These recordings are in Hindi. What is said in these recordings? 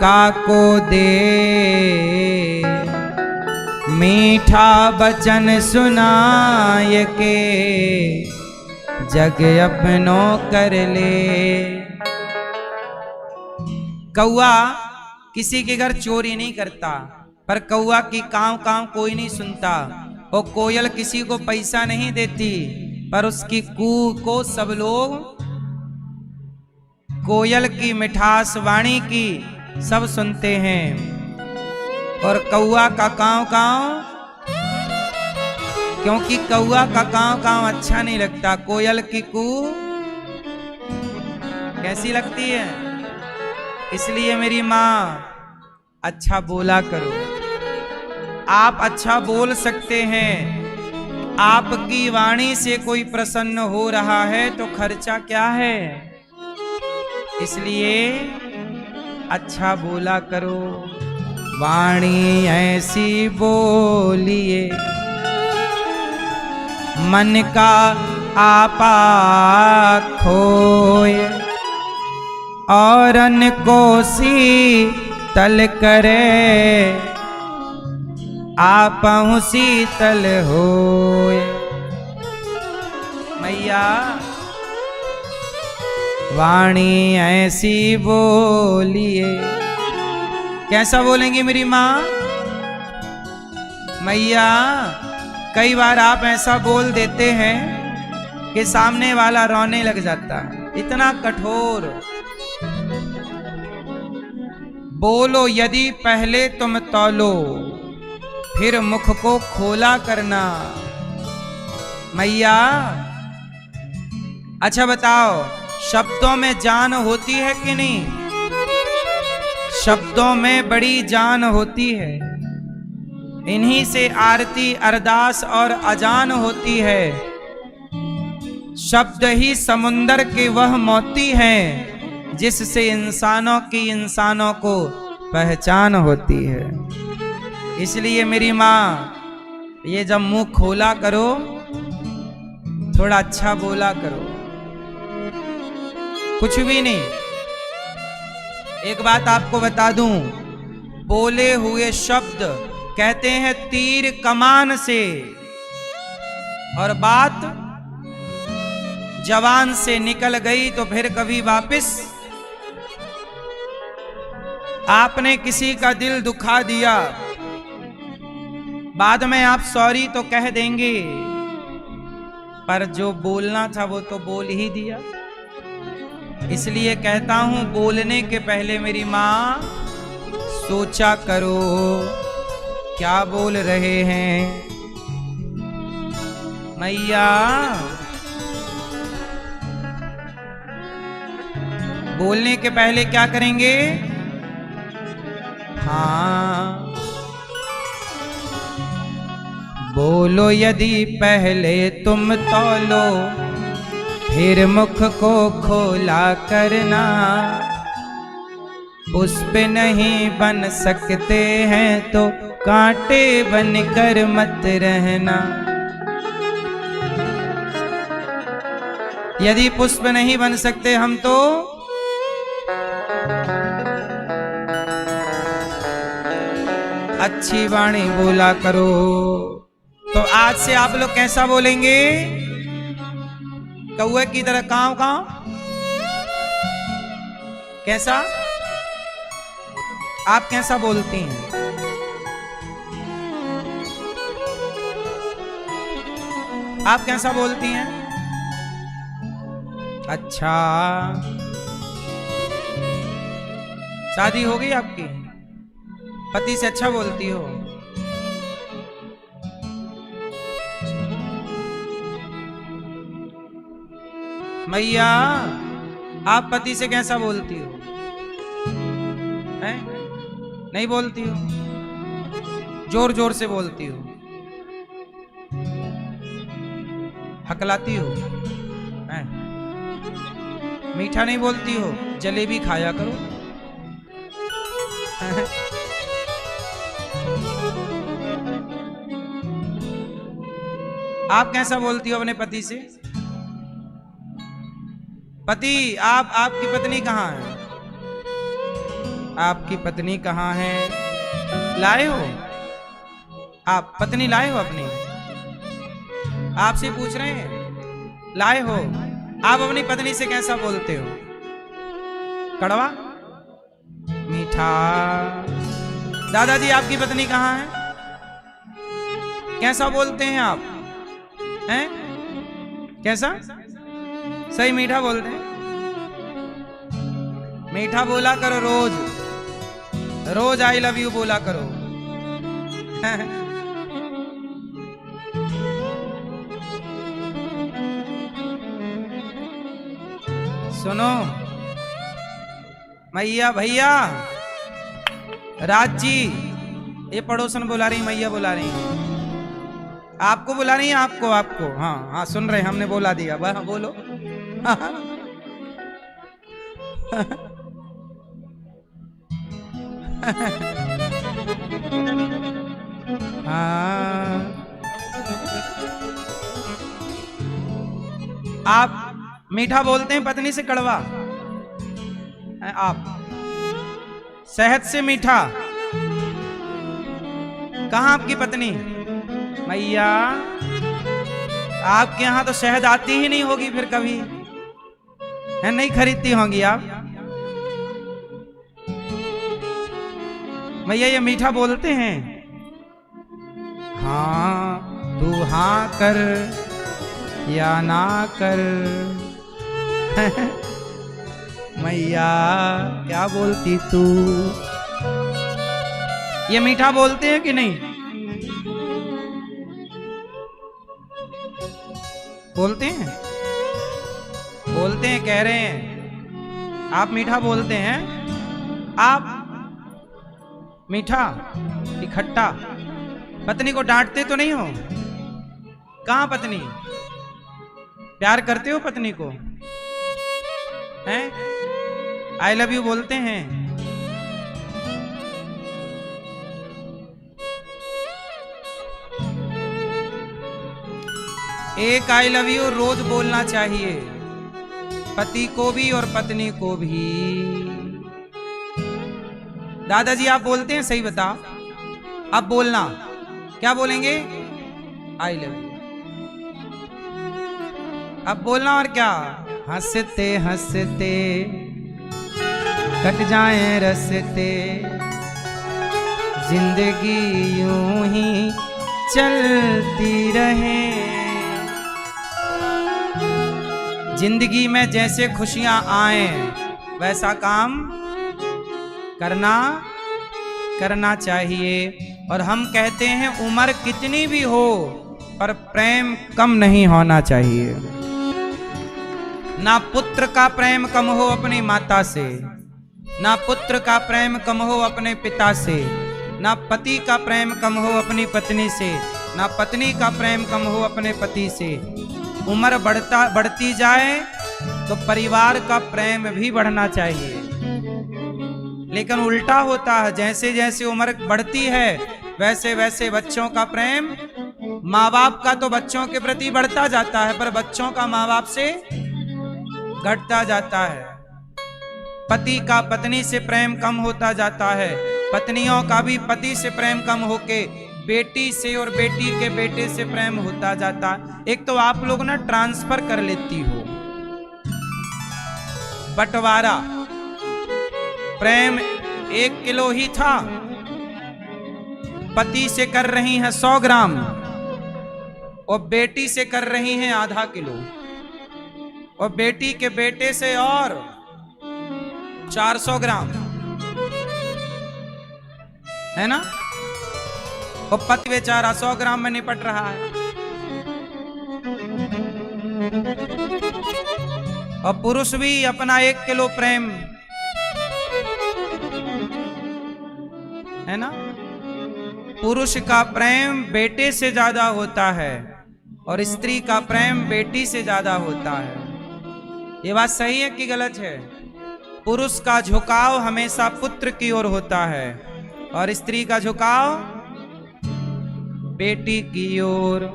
का को दे मीठा बचन सुनाय के जग अपनो कर ले। कौआ किसी के घर चोरी नहीं करता, पर कौआ की काव काव कोई नहीं सुनता। और कोयल किसी को पैसा नहीं देती, पर उसकी कू को सब लोग, कोयल की मिठास वाणी की सब सुनते हैं। और कौआ का काव काव, क्योंकि कौआ का काव काव अच्छा नहीं लगता, कोयल की कू कैसी लगती है। इसलिए मेरी माँ अच्छा बोला करो। आप अच्छा बोल सकते हैं, आपकी वाणी से कोई प्रसन्न हो रहा है तो खर्चा क्या है। इसलिए अच्छा बोला करो। वाणी ऐसी बोलिए मन का आपा खोए, औरन को शीतल करे आपहु शीतल होए। मैया वाणी ऐसी बोलिए। कैसा बोलेंगी मेरी माँ? मैया कई बार आप ऐसा बोल देते हैं कि सामने वाला रोने लग जाता है। इतना कठोर बोलो, यदि पहले तुम तौलो फिर मुख को खोला करना। मैया अच्छा बताओ, शब्दों में जान होती है कि नहीं? शब्दों में बड़ी जान होती है। इन्हीं से आरती अरदास और अजान होती है। शब्द ही समुंदर के वह मोती हैं जिससे इंसानों की इंसानों को पहचान होती है। इसलिए मेरी माँ ये जब मुंह खोला करो, थोड़ा अच्छा बोला करो, कुछ भी नहीं। एक बात आपको बता दूं, बोले हुए शब्द कहते हैं तीर कमान से, और बात जवान से निकल गई तो फिर कभी वापस। आपने किसी का दिल दुखा दिया, बाद में आप सॉरी तो कह देंगे, पर जो बोलना था वो तो बोल ही दिया। इसलिए कहता हूं, बोलने के पहले मेरी माँ सोचा करो क्या बोल रहे हैं। मैया बोलने के पहले क्या करेंगे? हाँ, बोलो यदि पहले तुम तौलो फिर मुख को खोला करना। पुष्प नहीं बन सकते हैं तो कांटे बनकर मत रहना। यदि पुष्प नहीं बन सकते हम तो अच्छी वाणी बोला करो। तो आज से आप लोग कैसा बोलेंगे? कौए की तरह काव काव। कैसा? आप कैसा बोलती हैं? आप कैसा बोलती हैं? अच्छा, शादी हो गई आपकी? पति से अच्छा बोलती हो? मैया आप पति से कैसा बोलती हो? हैं? नहीं बोलती हो? जोर जोर से बोलती हो? हकलाती हो? हैं? मीठा नहीं बोलती हो? जलेबी खाया करो। आप कैसा बोलती हो अपने पति से? पति, आपकी पत्नी कहाँ है? आपकी पत्नी कहाँ है? लाए हो आप पत्नी? लाए हो अपनी? आपसे पूछ रहे हैं, लाए हो? आप अपनी पत्नी से कैसा बोलते हो? कड़वा, मीठा? दादाजी आपकी पत्नी कहाँ है? कैसा बोलते हैं आप? हैं? कैसा? सही मीठा बोलते हैं? मीठा बोला करो रोज, रोज आई लव यू बोला करो। सुनो मैया, भैया, राज जी, ये पड़ोसन बुला रही, मैया बुला रही, आपको बुला रही है, आपको आपको हाँ हाँ सुन रहे, हमने बोला दिया, बोलो। आप मीठा बोलते हैं पत्नी से कड़वा? आप शहद से मीठा? कहाँ आपकी पत्नी? मैया आपके यहां तो शहद आती ही नहीं होगी फिर कभी, है? नहीं खरीदती होंगी आप? मैया ये मीठा बोलते हैं? हाँ तू हाँ कर या ना कर। मैया क्या बोलती तू? ये मीठा बोलते हैं कि नहीं? बोलते हैं? बोलते हैं कह रहे हैं आप मीठा बोलते हैं? आप मीठा कि खट्टा? पत्नी को डांटते तो नहीं हो? कहां पत्नी? प्यार करते हो पत्नी को? हैं? आई लव यू बोलते हैं? एक आई लव यू रोज बोलना चाहिए, पति को भी और पत्नी को भी। दादाजी आप बोलते हैं? सही बताओ, अब बोलना, क्या बोलेंगे? I love you. अब बोलना और क्या? हंसते हंसते कट जाए रस्ते, जिंदगी यूं ही चलती रहे। जिंदगी में जैसे खुशियां आए वैसा काम करना चाहिए। और हम कहते हैं उम्र कितनी भी हो पर प्रेम कम नहीं होना चाहिए। ना पुत्र का प्रेम कम हो अपनी माता से, ना पुत्र का प्रेम कम हो अपने पिता से, ना पति का प्रेम कम हो अपनी पत्नी से, ना पत्नी का प्रेम कम हो अपने पति से। उम्र बढ़ती जाए तो परिवार का प्रेम भी बढ़ना चाहिए, लेकिन उल्टा होता है। जैसे जैसे उम्र बढ़ती है वैसे वैसे बच्चों का प्रेम, माँ बाप का तो बच्चों के प्रति बढ़ता जाता है पर बच्चों का माँ बाप से घटता जाता है। पति का पत्नी से प्रेम कम होता जाता है, पत्नियों का भी पति से प्रेम कम होके बेटी से और बेटी के बेटे से प्रेम होता जाता। एक तो आप लोग ना ट्रांसफर कर लेती हो, बंटवारा। प्रेम 1 किलो ही था, पति से कर रही हैं 100 ग्राम और बेटी से कर रही हैं आधा किलो, और बेटी के बेटे से और 400 ग्राम, है ना? और पति बेचारा 100 ग्राम में निपट रहा है। और पुरुष भी अपना 1 किलो प्रेम, है ना? पुरुष का प्रेम बेटे से ज्यादा होता है और स्त्री का प्रेम बेटी से ज्यादा होता है। ये बात सही है कि गलत है? पुरुष का झुकाव हमेशा पुत्र की ओर होता है और स्त्री का झुकाव बेटी की ओर।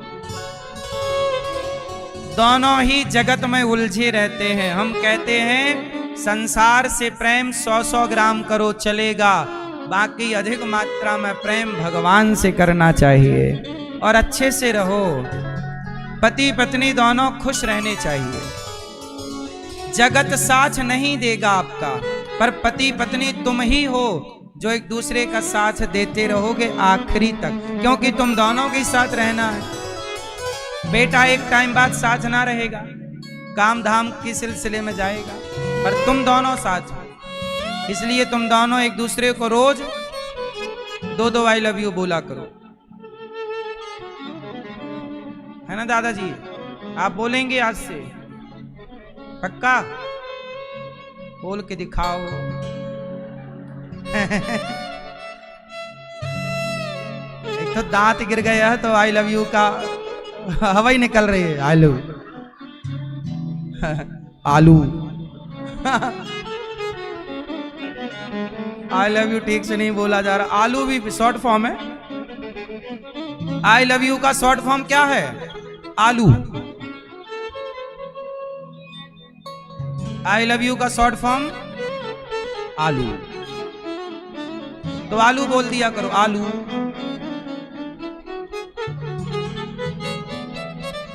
दोनों ही जगत में उलझे रहते हैं। हम कहते हैं संसार से प्रेम 100-100 ग्राम करो चलेगा, बाकी अधिक मात्रा में प्रेम भगवान से करना चाहिए और अच्छे से रहो। पति पत्नी दोनों खुश रहने चाहिए। जगत साथ नहीं देगा आपका, पर पति पत्नी तुम ही हो जो एक दूसरे का साथ देते रहोगे आखिरी तक, क्योंकि तुम दोनों के साथ रहना है। बेटा एक टाइम बाद साथ ना रहेगा, काम धाम के सिलसिले में जाएगा, पर तुम दोनों साथ हो, इसलिए तुम दोनों एक दूसरे को रोज 2-2 आई लव यू बोला करो, है ना दादाजी? आप बोलेंगे आज से? पक्का बोल के दिखाओ। एक तो दांत गिर गया है तो आई लव यू का हवा ही निकल रही है। आलू आलू आई लव यू ठीक से नहीं बोला जा रहा। आलू भी शॉर्ट फॉर्म है। आई लव यू का शॉर्ट फॉर्म क्या है? आलू। आई लव यू का शॉर्ट फॉर्म आलू। तो आलू बोल दिया करो, आलू।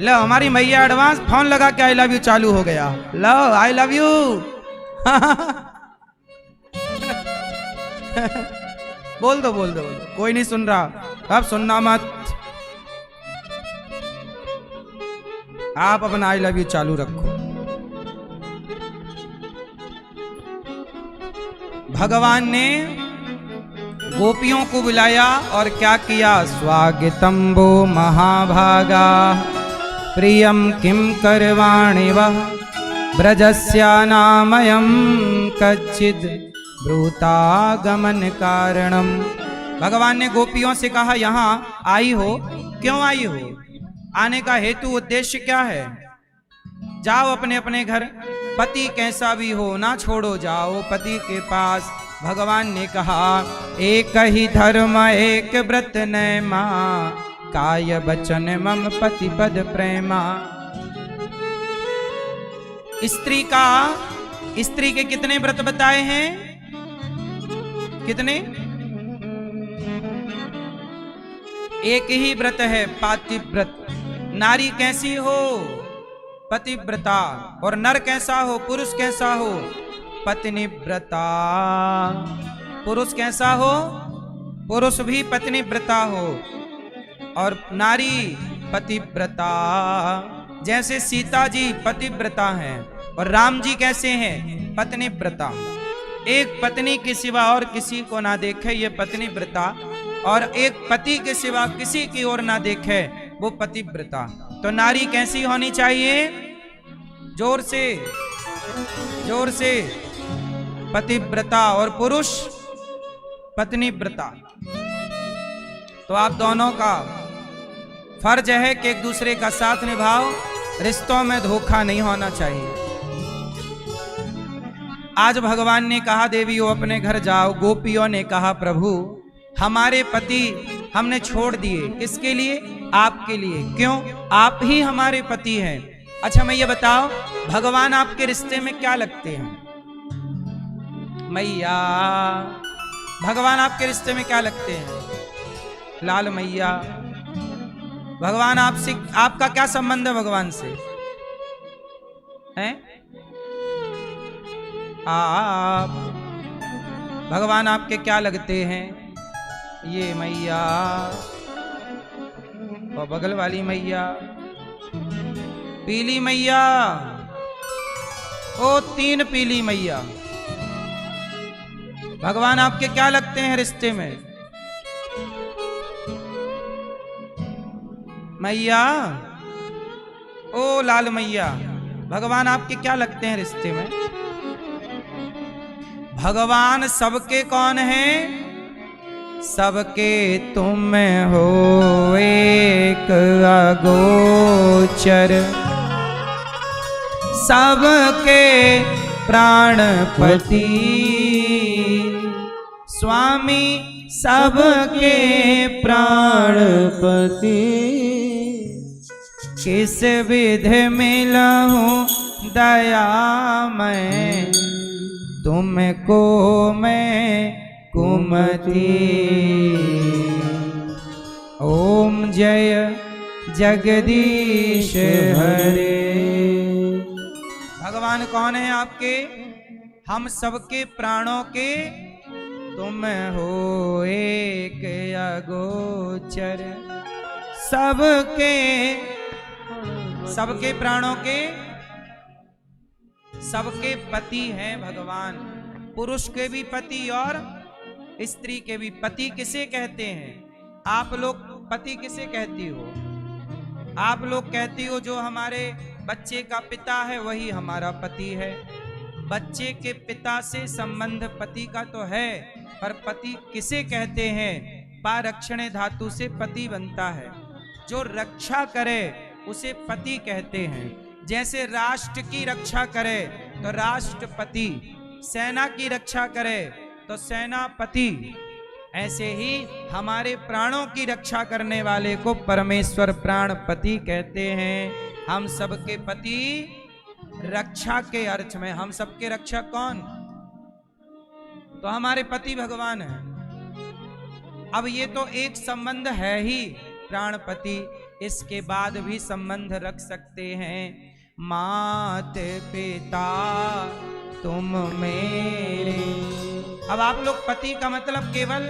लो हमारी मैया एडवांस फोन लगा के आई लव यू चालू हो गया। लो आई लव यू। बोल दो बोल दो, कोई नहीं सुन रहा, अब सुनना मत। आप अपना आई लव यू चालू रखो। भगवान ने गोपियों को बुलाया और क्या किया? स्वागतम वो महाभागा प्रियम किम करवाणि वह ब्रजस्यानामयं कच्चिद ब्रूतागमन कारणम। भगवान ने गोपियों से कहा, यहाँ आई हो, क्यों आई हो? आने का हेतु उद्देश्य क्या है? जाओ अपने अपने घर, पति कैसा भी हो ना छोड़ो, जाओ पति के पास। भगवान ने कहा, एक ही धर्म एक व्रत नैमा काय बचन मम पति पद प्रेमा। स्त्री के कितने व्रत बताए हैं? कितने? एक ही व्रत है, पातिव्रत। नारी कैसी हो? पतिव्रता। और नर कैसा हो? पुरुष कैसा हो? पत्नीव्रता। पुरुष कैसा हो? पुरुष भी पत्नीव्रता हो और नारी पतिव्रता। जैसे सीता जी पतिव्रता हैं और राम जी कैसे हैं? पत्नीव्रता। एक पत्नी के सिवा और किसी को ना देखे ये पत्नीव्रता, और एक पति के सिवा किसी की ओर ना देखे वो पतिव्रता। तो नारी कैसी होनी चाहिए? जोर से जोर से, पतिव्रता। और पुरुष पत्नीव्रता। तो आप दोनों का फर्ज है कि एक दूसरे का साथ निभाओ, रिश्तों में धोखा नहीं होना चाहिए। आज भगवान ने कहा, देवियों अपने घर जाओ। गोपियों ने कहा, प्रभु हमारे पति हमने छोड़ दिए, किसके लिए? आपके लिए। क्यों? आप ही हमारे पति हैं। अच्छा मैं ये बताओ, भगवान आपके रिश्ते में क्या लगते हैं? मैया, भगवान आपके रिश्ते में क्या लगते हैं? लाल मैया। भगवान आपसे, आपका क्या संबंध है भगवान से? हैं? आप, भगवान आपके क्या लगते हैं? ये मैया और बगल वाली मैया, पीली मैया, ओ 3 पीली मैया। भगवान आपके क्या लगते हैं रिश्ते में? मैया, ओ लाल मैया, भगवान आपके क्या लगते हैं रिश्ते में? भगवान सबके कौन हैं? सबके तुम हो एक अगोचर, सबके प्राणपति स्वामी, सबके प्राणपति। किस विधि मिलूं दया मैं तुमको मैं कुमति। ओम जय जगदीश हरे। भगवान कौन है आपके? हम सबके प्राणों के तुम हो एक अगोचर। सबके प्राणों के सबके पति हैं भगवान। पुरुष के भी पति और स्त्री के भी पति। किसे कहते हैं आप लोग? पति किसे कहती हो आप लोग? कहती हो जो हमारे बच्चे का पिता है वही हमारा पति है। बच्चे के पिता से संबंध पति का तो है, पर पति किसे कहते हैं? पारक्षणे धातु से पति बनता है। जो रक्षा करे उसे पति कहते हैं। जैसे राष्ट्र की रक्षा करे तो राष्ट्रपति, सेना की रक्षा करे तो सेनापति, ऐसे ही हमारे प्राणों की रक्षा करने वाले को परमेश्वर प्राणपति कहते हैं। हम सबके पति रक्षा के अर्थ में। हम सबके रक्षक कौन? तो हमारे पति भगवान है। अब ये तो एक संबंध है ही प्राणपति, इसके बाद भी संबंध रख सकते हैं। मात पिता तुम मेरे। अब आप लोग पति का मतलब केवल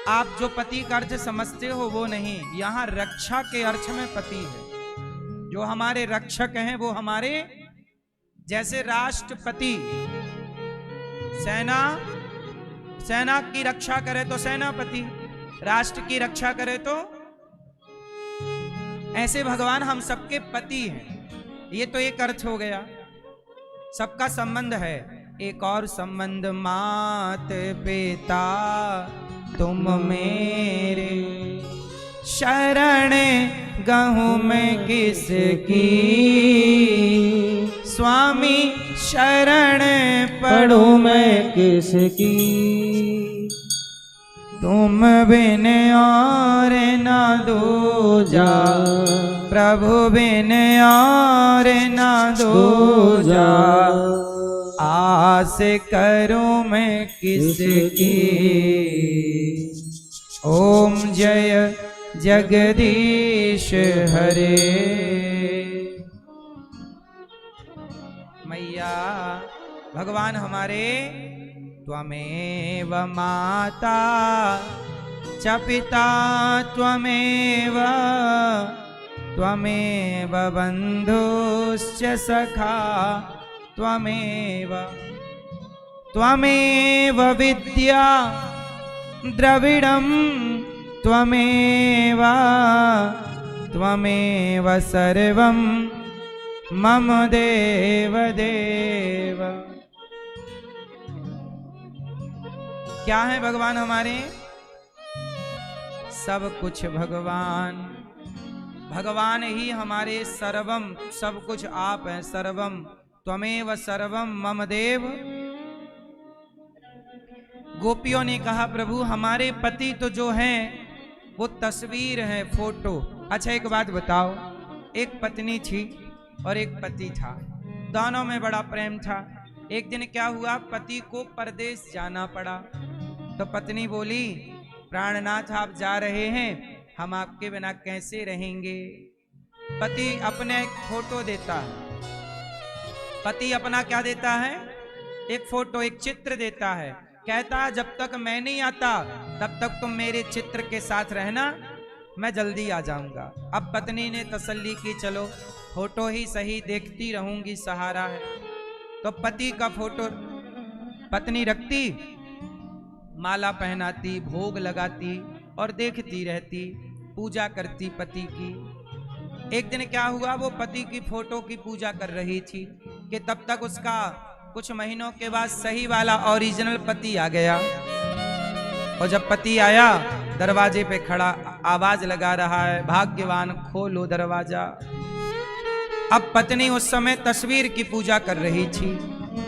आप जो पति का अर्थ समझते हो वो नहीं, यहां रक्षा के अर्थ में पति है। जो हमारे रक्षक हैं वो हमारे, जैसे राष्ट्रपति सेना की रक्षा करे तो सेनापति, राष्ट्र की रक्षा करे तो, ऐसे भगवान हम सबके पति हैं। ये तो एक अर्थ हो गया, सबका संबंध है। एक और संबंध, मात पिता तुम मेरे। शरण गहूं मैं किसकी, स्वामी शरण पढ़ूं मैं किसकी। तुम बिन और ना दूजा, प्रभु बिन और ना दूजा। आस करूं मैं किसकी। ओम जय जगदीश हरे। मैया भगवान हमारे त्वमेव माता च पिता त्वमेव, त्वमेव बन्धुश्च सखा त्वमेव, त्वमेव विद्या द्रविडं त्वमेव, त्वमेव सर्वं मम देव देव। क्या है भगवान हमारे? सब कुछ भगवान। भगवान ही हमारे सर्वम, सब कुछ आप हैं। सर्वम त्वमेव सर्वम मम देव। गोपियों ने कहा प्रभु हमारे पति तो जो हैं वो तस्वीर है, फोटो। अच्छा एक बात बताओ, एक पत्नी थी और एक पति था, दोनों में बड़ा प्रेम था। एक दिन क्या हुआ, पति को परदेश जाना पड़ा तो पत्नी बोली प्राणनाथ आप जा रहे हैं, हम आपके बिना कैसे रहेंगे। पति अपने एक फोटो देता है, पति अपना क्या देता है? एक फोटो, एक चित्र देता है। कहता है जब तक मैं नहीं आता तब तक तुम मेरे चित्र के साथ रहना, मैं जल्दी आ जाऊंगा। अब पत्नी ने तसल्ली की चलो फोटो ही सही, देखती रहूंगी, सहारा है। तो पति का फोटो पत्नी रखती, माला पहनाती, भोग लगाती और देखती रहती, पूजा करती पति की। एक दिन क्या हुआ, वो पति की फोटो की पूजा कर रही थी कि तब तक उसका कुछ महीनों के बाद सही वाला ओरिजिनल पति आ गया। और जब पति आया दरवाजे पे खड़ा, आवाज लगा रहा है भाग्यवान खोलो दरवाजा। अब पत्नी उस समय तस्वीर की पूजा कर रही थी।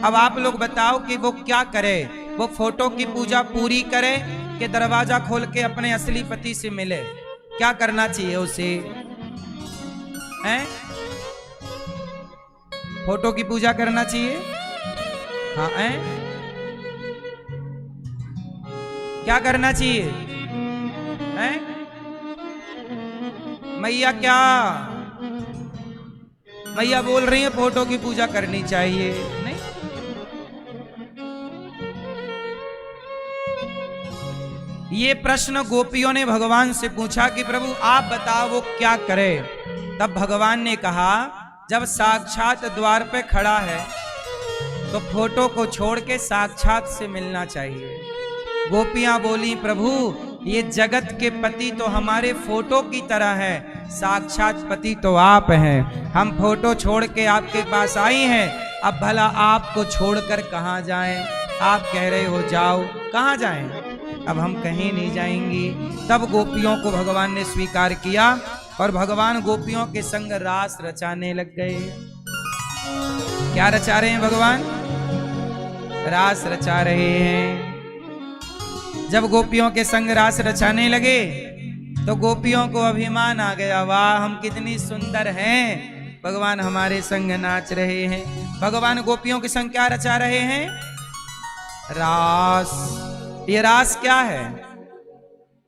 अब आप लोग बताओ कि वो क्या करे, वो फोटो की पूजा पूरी करे कि दरवाजा खोल के अपने असली पति से मिले? क्या करना चाहिए उसे? हैं? फोटो की पूजा करना चाहिए हाँ क्या करना चाहिए? हैं? मैया क्या मैया बोल रही है फोटो की पूजा करनी चाहिए? नहीं, ये प्रश्न गोपियों ने भगवान से पूछा कि प्रभु आप बताओ वो क्या करे। तब भगवान ने कहा जब साक्षात द्वार पे खड़ा है तो फोटो को छोड़ के साक्षात से मिलना चाहिए। गोपियां बोली प्रभु ये जगत के पति तो हमारे फोटो की तरह है, साक्षात पति तो आप हैं। हम फोटो छोड़ के आपके पास आई हैं, अब भला आपको छोड़कर कहां जाएं? आप कह रहे हो जाओ, कहां जाएं? अब हम कहीं नहीं जाएंगी। तब गोपियों को भगवान ने स्वीकार किया और भगवान गोपियों के संग रास रचाने लग गए। क्या रचा रहे हैं भगवान? रास रचा रहे हैं। जब गोपियों के संग रास रचाने लगे तो गोपियों को अभिमान आ गया, वाह हम कितनी सुंदर हैं, भगवान हमारे संग नाच रहे हैं। भगवान गोपियों के संग क्या रचा रहे हैं? रास। ये रास क्या है?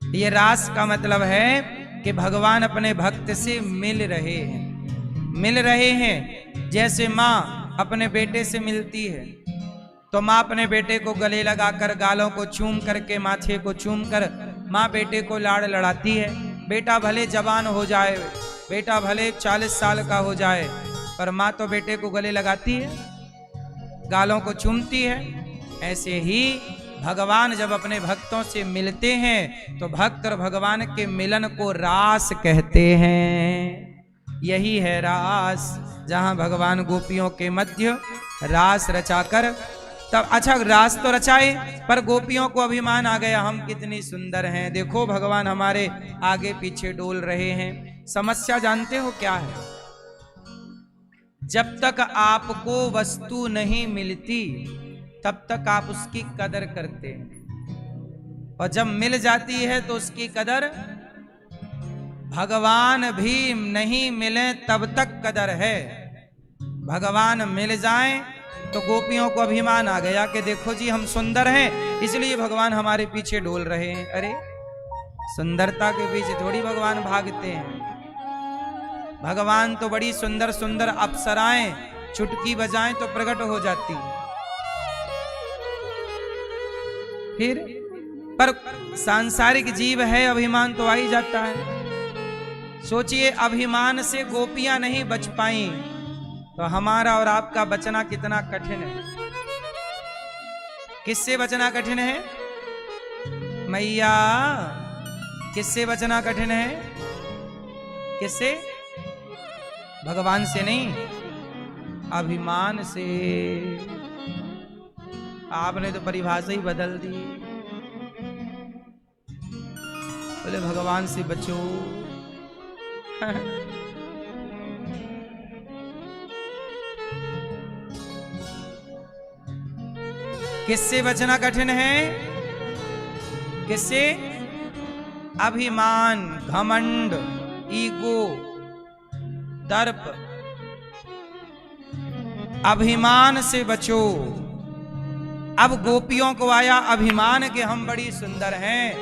ये रास का मतलब है कि भगवान अपने भक्त से मिल रहे हैं। मिल रहे हैं जैसे माँ अपने बेटे से मिलती है तो माँ अपने बेटे को गले लगाकर, गालों को चूम करके, माथे को चूम कर माँ बेटे को लाड़ लड़ाती है। बेटा भले जवान हो जाए, बेटा भले 40 साल का हो जाए, पर माँ तो बेटे को गले लगाती है, गालों को चूमती है। ऐसे ही भगवान जब अपने भक्तों से मिलते हैं तो भक्त और भगवान के मिलन को रास कहते हैं। यही है रास, जहां भगवान गोपियों के मध्य रास रचाकर, तब अच्छा रास तो रचाए पर गोपियों को अभिमान आ गया, हम कितनी सुंदर हैं, देखो भगवान हमारे आगे पीछे डोल रहे हैं। समस्या जानते हो क्या है? जब तक आपको वस्तु नहीं मिलती तब तक आप उसकी कदर करते हैं, और जब मिल जाती है तो उसकी कदर, भगवान भी नहीं मिले तब तक कदर है। भगवान मिल जाएं तो गोपियों को अभिमान आ गया कि देखो जी हम सुंदर हैं इसलिए भगवान हमारे पीछे डोल रहे हैं। अरे सुंदरता के पीछे थोड़ी भगवान भागते हैं। भगवान तो बड़ी सुंदर सुंदर अप्सराएं चुटकी बजाएं तो प्रकट हो जाती है। फिर पर सांसारिक जीव है, अभिमान तो आ ही जाता है। सोचिए अभिमान से गोपियां नहीं बच पाई तो हमारा और आपका बचना कितना कठिन है। किससे बचना कठिन है? मैया किससे बचना कठिन है? किससे? भगवान से नहीं, अभिमान से। आपने तो परिभाषा ही बदल दी, बोले भगवान से बचो। किससे बचना कठिन है? किससे? अभिमान, घमंड, ईगो, दर्प। अभिमान से बचो। अब गोपियों को आया अभिमान कि हम बड़ी सुंदर हैं,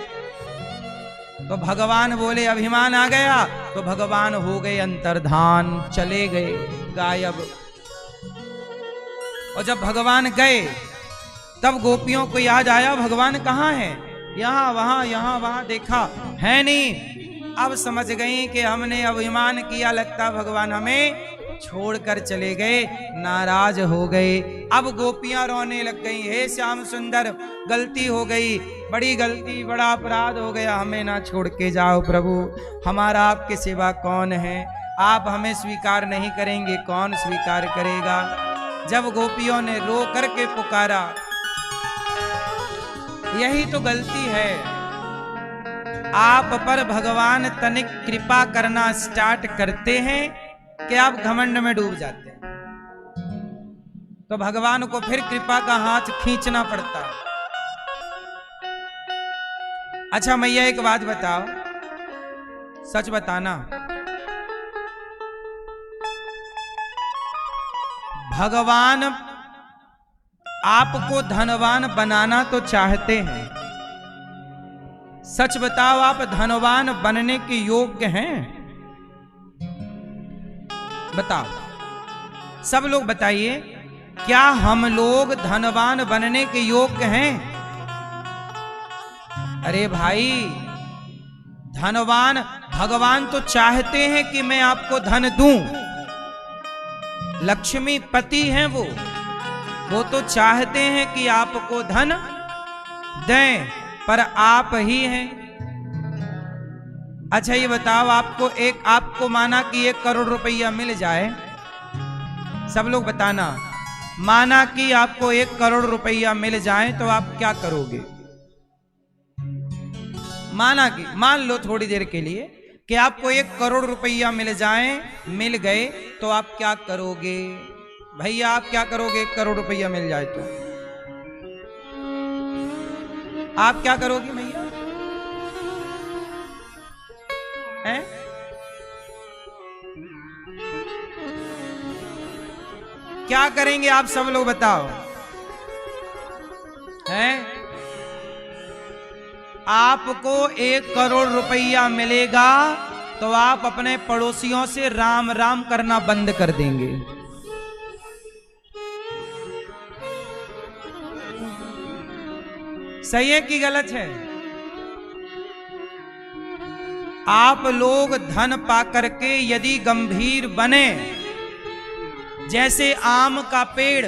तो भगवान बोले अभिमान आ गया तो भगवान हो गए अंतर्धान, चले गए, गायब। और जब भगवान गए तब गोपियों को याद आया भगवान कहाँ है, यहाँ वहां देखा है नहीं। अब समझ गई कि हमने अभिमान किया, लगता भगवान हमें छोड़कर चले गए, नाराज हो गए। अब गोपियां रोने लग गई, हे श्याम सुंदर गलती हो गई, बड़ी गलती, बड़ा अपराध हो गया, हमें ना छोड़ के जाओ प्रभु, हमारा आपके सिवा कौन है, आप हमें स्वीकार नहीं करेंगे, कौन स्वीकार करेगा। जब गोपियों ने रो करके पुकारा, यही तो गलती है, आप पर भगवान तनिक कृपा करना स्टार्ट करते हैं कि आप घमंड में डूब जाते हैं, तो भगवान को फिर कृपा का हाथ खींचना पड़ता है। अच्छा मैया एक बात बताओ, सच बताना, भगवान आपको धनवान बनाना तो चाहते हैं। सच बताओ, आप धनवान बनने के योग्य हैं? बताओ, सब लोग बताइए, क्या हम लोग धनवान बनने के योग्य हैं? अरे भाई, धनवान भगवान तो चाहते हैं कि मैं आपको धन दूं। लक्ष्मी पति हैं वो तो चाहते हैं कि आपको धन दें, पर आप ही हैं। अच्छा ये बताओ, आपको माना कि 1 करोड़ रुपया मिल जाए, सब लोग बताना, माना कि आपको 1 करोड़ रुपया मिल जाए तो आप क्या करोगे? मान लो थोड़ी देर के लिए कि आपको 1 करोड़ रुपया मिल गए तो आप क्या करोगे? भैया आप क्या करोगे 1 करोड़ रुपया मिल जाए तो? आप क्या करोगे भैया? हैं? क्या करेंगे आप सब लोग बताओ? हैं? आपको 1 करोड़ रुपया मिलेगा तो आप अपने पड़ोसियों से राम राम करना बंद कर देंगे। सही है कि गलत है? आप लोग धन पाकर के यदि गंभीर बने, जैसे आम का पेड़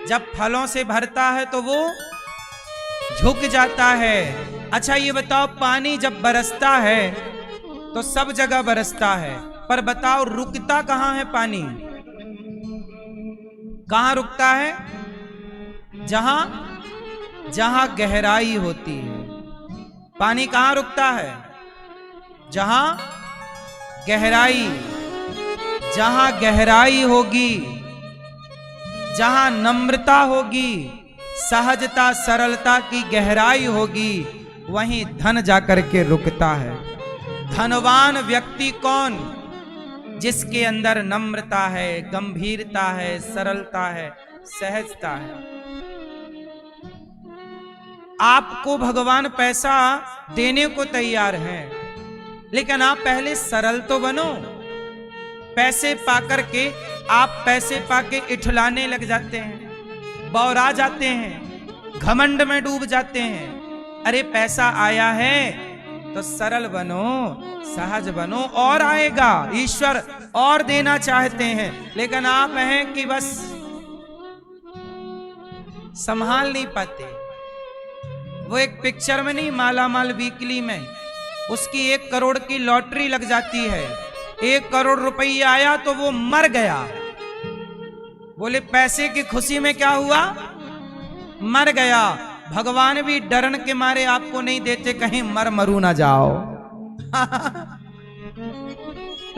जब फलों से भरता है तो वो झुक जाता है। अच्छा ये बताओ, पानी जब बरसता है तो सब जगह बरसता है, पर बताओ रुकता कहां है पानी? कहां रुकता है? जहां गहराई होती है। पानी कहां रुकता है? जहां गहराई होगी, जहां नम्रता होगी, सहजता सरलता की गहराई होगी, वहीं धन जाकर के रुकता है। धनवान व्यक्ति कौन? जिसके अंदर नम्रता है, गंभीरता है, सरलता है, सहजता है। आपको भगवान पैसा देने को तैयार हैं, लेकिन आप पहले सरल तो बनो। पैसे पाकर के आप पैसे पाके इठलाने लग जाते हैं, बौरा जाते हैं, घमंड में डूब जाते हैं। अरे पैसा आया है तो सरल बनो, सहज बनो, और आएगा। ईश्वर और देना चाहते हैं, लेकिन आप हैं कि बस संभाल नहीं पाते। वो एक पिक्चर में नहीं, माला माल वीकली में, उसकी 1 करोड़ की लॉटरी लग जाती है। 1 करोड़ रुपया आया तो वो मर गया। बोले पैसे की खुशी में क्या हुआ? मर गया। भगवान भी डरन के मारे आपको नहीं देते, कहीं मरू ना जाओ।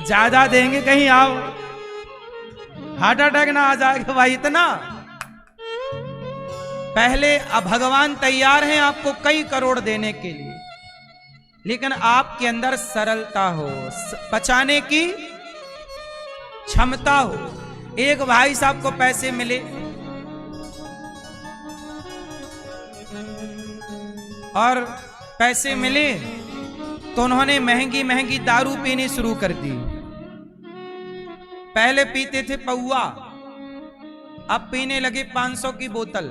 ज्यादा देंगे कहीं आओ हार्ट अटैक ना आ जाएगा भाई। इतना पहले अब भगवान तैयार हैं आपको कई करोड़ देने के लिए, लेकिन आपके अंदर सरलता हो, बचाने की क्षमता हो। एक भाई साहब को पैसे मिले और पैसे मिले तो उन्होंने महंगी महंगी दारू पीनी शुरू कर दी। पहले पीते थे पौआ, अब पीने लगे 500 की बोतल।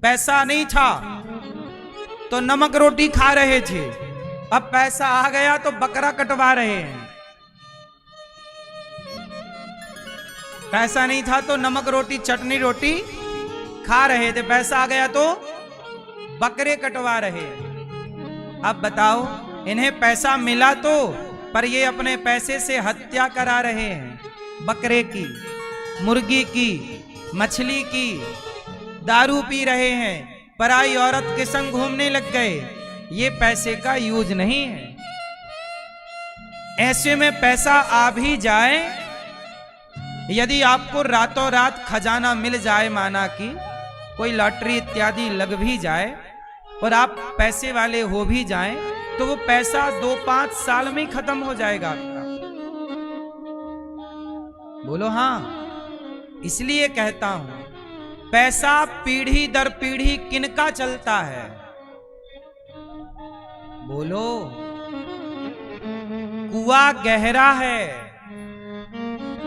पैसा नहीं था तो नमक रोटी खा रहे थे, अब पैसा आ गया तो बकरा कटवा रहे हैं। पैसा नहीं था तो नमक रोटी चटनी रोटी खा रहे थे, पैसा आ गया तो बकरे कटवा रहे हैं। अब बताओ, इन्हें पैसा मिला तो, पर ये अपने पैसे से हत्या करा रहे हैं। बकरे की, मुर्गी की, मछली की, दारू पी रहे हैं, पराई औरत के संग घूमने लग गए। ये पैसे का यूज नहीं है। ऐसे में पैसा आ भी जाए, यदि आपको रातों रात खजाना मिल जाए, माना कि कोई लॉटरी इत्यादि लग भी जाए और आप पैसे वाले हो भी जाएं, तो वो पैसा 2-5 साल में ही खत्म हो जाएगा आपका। बोलो हाँ। इसलिए कहता हूं, पैसा पीढ़ी दर पीढ़ी किनका चलता है? बोलो। कुआं गहरा है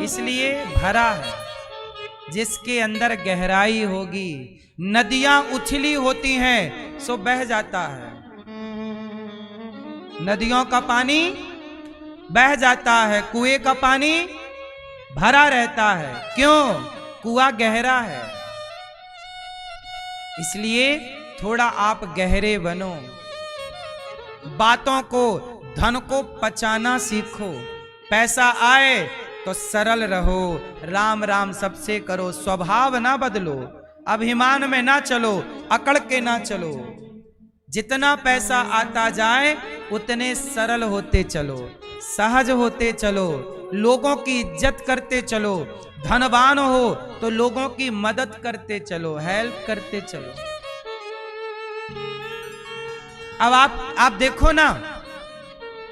इसलिए भरा है। जिसके अंदर गहराई होगी, नदियां उछली होती हैं सो बह जाता है। नदियों का पानी बह जाता है, कुएं का पानी भरा रहता है। क्यों? कुआं गहरा है। इसलिए थोड़ा आप गहरे बनो, बातों को, धन को पचाना सीखो। पैसा आए तो सरल रहो, राम राम सबसे करो, स्वभाव ना बदलो, अभिमान में ना चलो, अकड़ के ना चलो। जितना पैसा आता जाए उतने सरल होते चलो, सहज होते चलो, लोगों की इज्जत करते चलो। धनवान हो तो लोगों की मदद करते चलो, हेल्प करते चलो। अब आप देखो ना,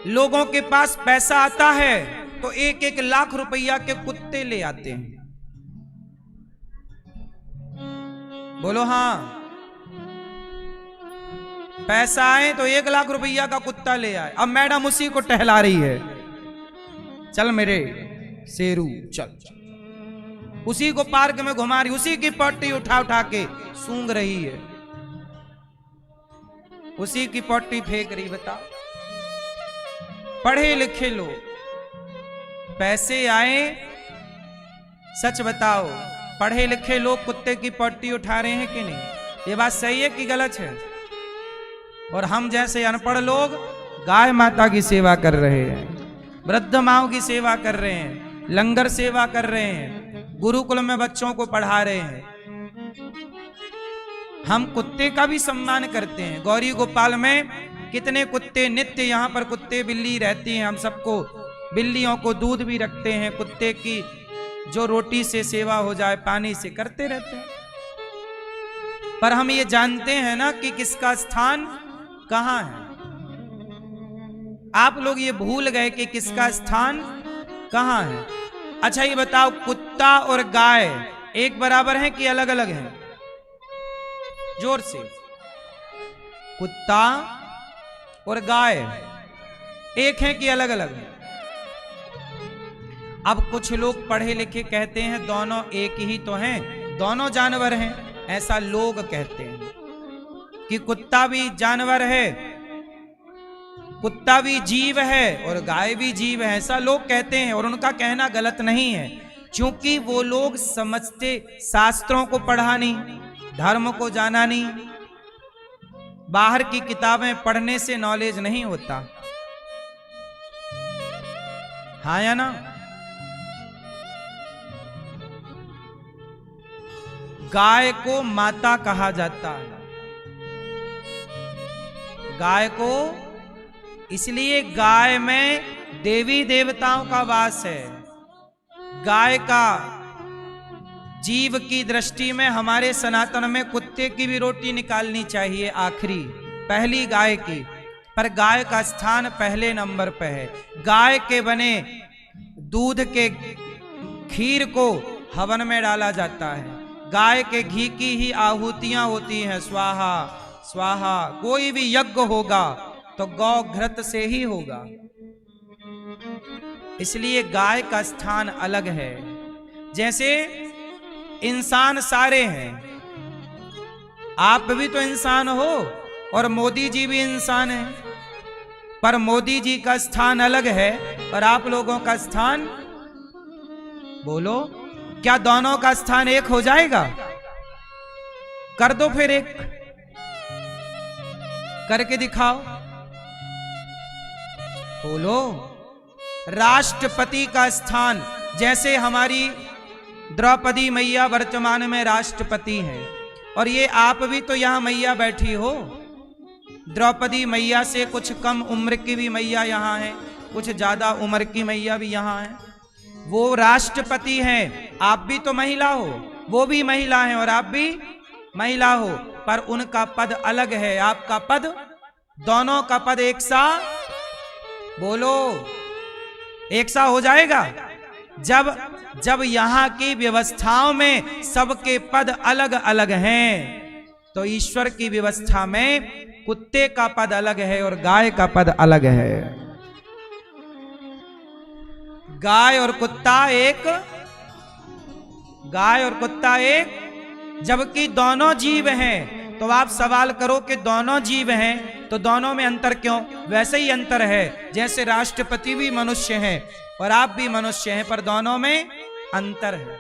लोगों के पास पैसा आता है तो 1-1 लाख रुपया के कुत्ते ले आते हैं। बोलो हाँ। पैसा आए तो 1 लाख रुपया का कुत्ता ले आए। अब मैडम उसी को टहला रही है, चल मेरे शेरू चल, उसी को पार्क में घुमा रही, उसी की पट्टी उठा उठा के सूंघ रही है, उसी की पट्टी फेंक रही। बताओ, पढ़े लिखे लोग, पैसे आए, सच बताओ, पढ़े लिखे लोग कुत्ते की पट्टी उठा रहे हैं कि नहीं? ये बात सही है कि गलत है? और हम जैसे अनपढ़ लोग गाय माता की सेवा कर रहे हैं, वृद्ध माओं की सेवा कर रहे हैं, लंगर सेवा कर रहे हैं, गुरुकुल में बच्चों को पढ़ा रहे हैं। हम कुत्ते का भी सम्मान करते हैं। गौरी गोपाल में कितने कुत्ते, नित्य यहाँ पर कुत्ते बिल्ली रहती हैं। हम सबको, बिल्लियों को दूध भी रखते हैं, कुत्ते की जो रोटी से सेवा हो जाए, पानी से करते रहते हैं। पर हम ये जानते हैं ना कि किसका स्थान कहां है। आप लोग ये भूल गए कि किसका स्थान कहां है। अच्छा ये बताओ, कुत्ता और गाय एक बराबर हैं कि अलग अलग हैं? जोर से। कुत्ता और गाय एक हैं कि अलग अलग हैं? अब कुछ लोग पढ़े लिखे कहते हैं दोनों एक ही तो हैं, दोनों जानवर हैं। ऐसा लोग कहते हैं कि कुत्ता भी जानवर है, कुत्ता भी जीव है और गाय भी जीव है। ऐसा लोग कहते हैं और उनका कहना गलत नहीं है, क्योंकि वो लोग समझते, शास्त्रों को पढ़ा नहीं, धर्म को जाना नहीं। बाहर की किताबें पढ़ने से नॉलेज नहीं होता, हाँ या ना? गाय को माता कहा जाता है। गाय को इसलिए, गाय में देवी देवताओं का वास है। गाय का जीव की दृष्टि में हमारे सनातन में कुत्ते की भी रोटी निकालनी चाहिए आखिरी, पहली गाय की। पर गाय का स्थान पहले नंबर पे है। गाय के बने दूध के खीर को हवन में डाला जाता है। गाय के घी की ही आहुतियां होती हैं, स्वाहा स्वाहा। कोई भी यज्ञ होगा तो गौ घृत से ही होगा। इसलिए गाय का स्थान अलग है। जैसे इंसान सारे हैं, आप भी तो इंसान हो और मोदी जी भी इंसान है, पर मोदी जी का स्थान अलग है और आप लोगों का स्थान, बोलो क्या दोनों का स्थान एक हो जाएगा? कर दो फिर एक, करके दिखाओ। बोलो। राष्ट्रपति का स्थान, जैसे हमारी द्रौपदी मैया वर्तमान में राष्ट्रपति हैं, और ये आप भी तो यहां मैया बैठी हो। द्रौपदी मैया से कुछ कम उम्र की भी मैया यहां है, कुछ ज्यादा उम्र की मैया भी यहां है। वो राष्ट्रपति हैं, आप भी तो महिला हो, वो भी महिला हैं और आप भी महिला हो, पर उनका पद अलग है, आपका पद, दोनों का पद एक सा, बोलो एक सा हो जाएगा जब जब यहाँ की व्यवस्थाओं में सबके पद अलग अलग हैं, तो ईश्वर की व्यवस्था में कुत्ते का पद अलग है और गाय का पद अलग है। गाय और कुत्ता एक, जबकि दोनों जीव हैं। तो आप सवाल करो कि दोनों जीव हैं तो दोनों में अंतर क्यों? वैसे ही अंतर है जैसे राष्ट्रपति भी मनुष्य हैं और आप भी मनुष्य हैं, पर दोनों में अंतर है।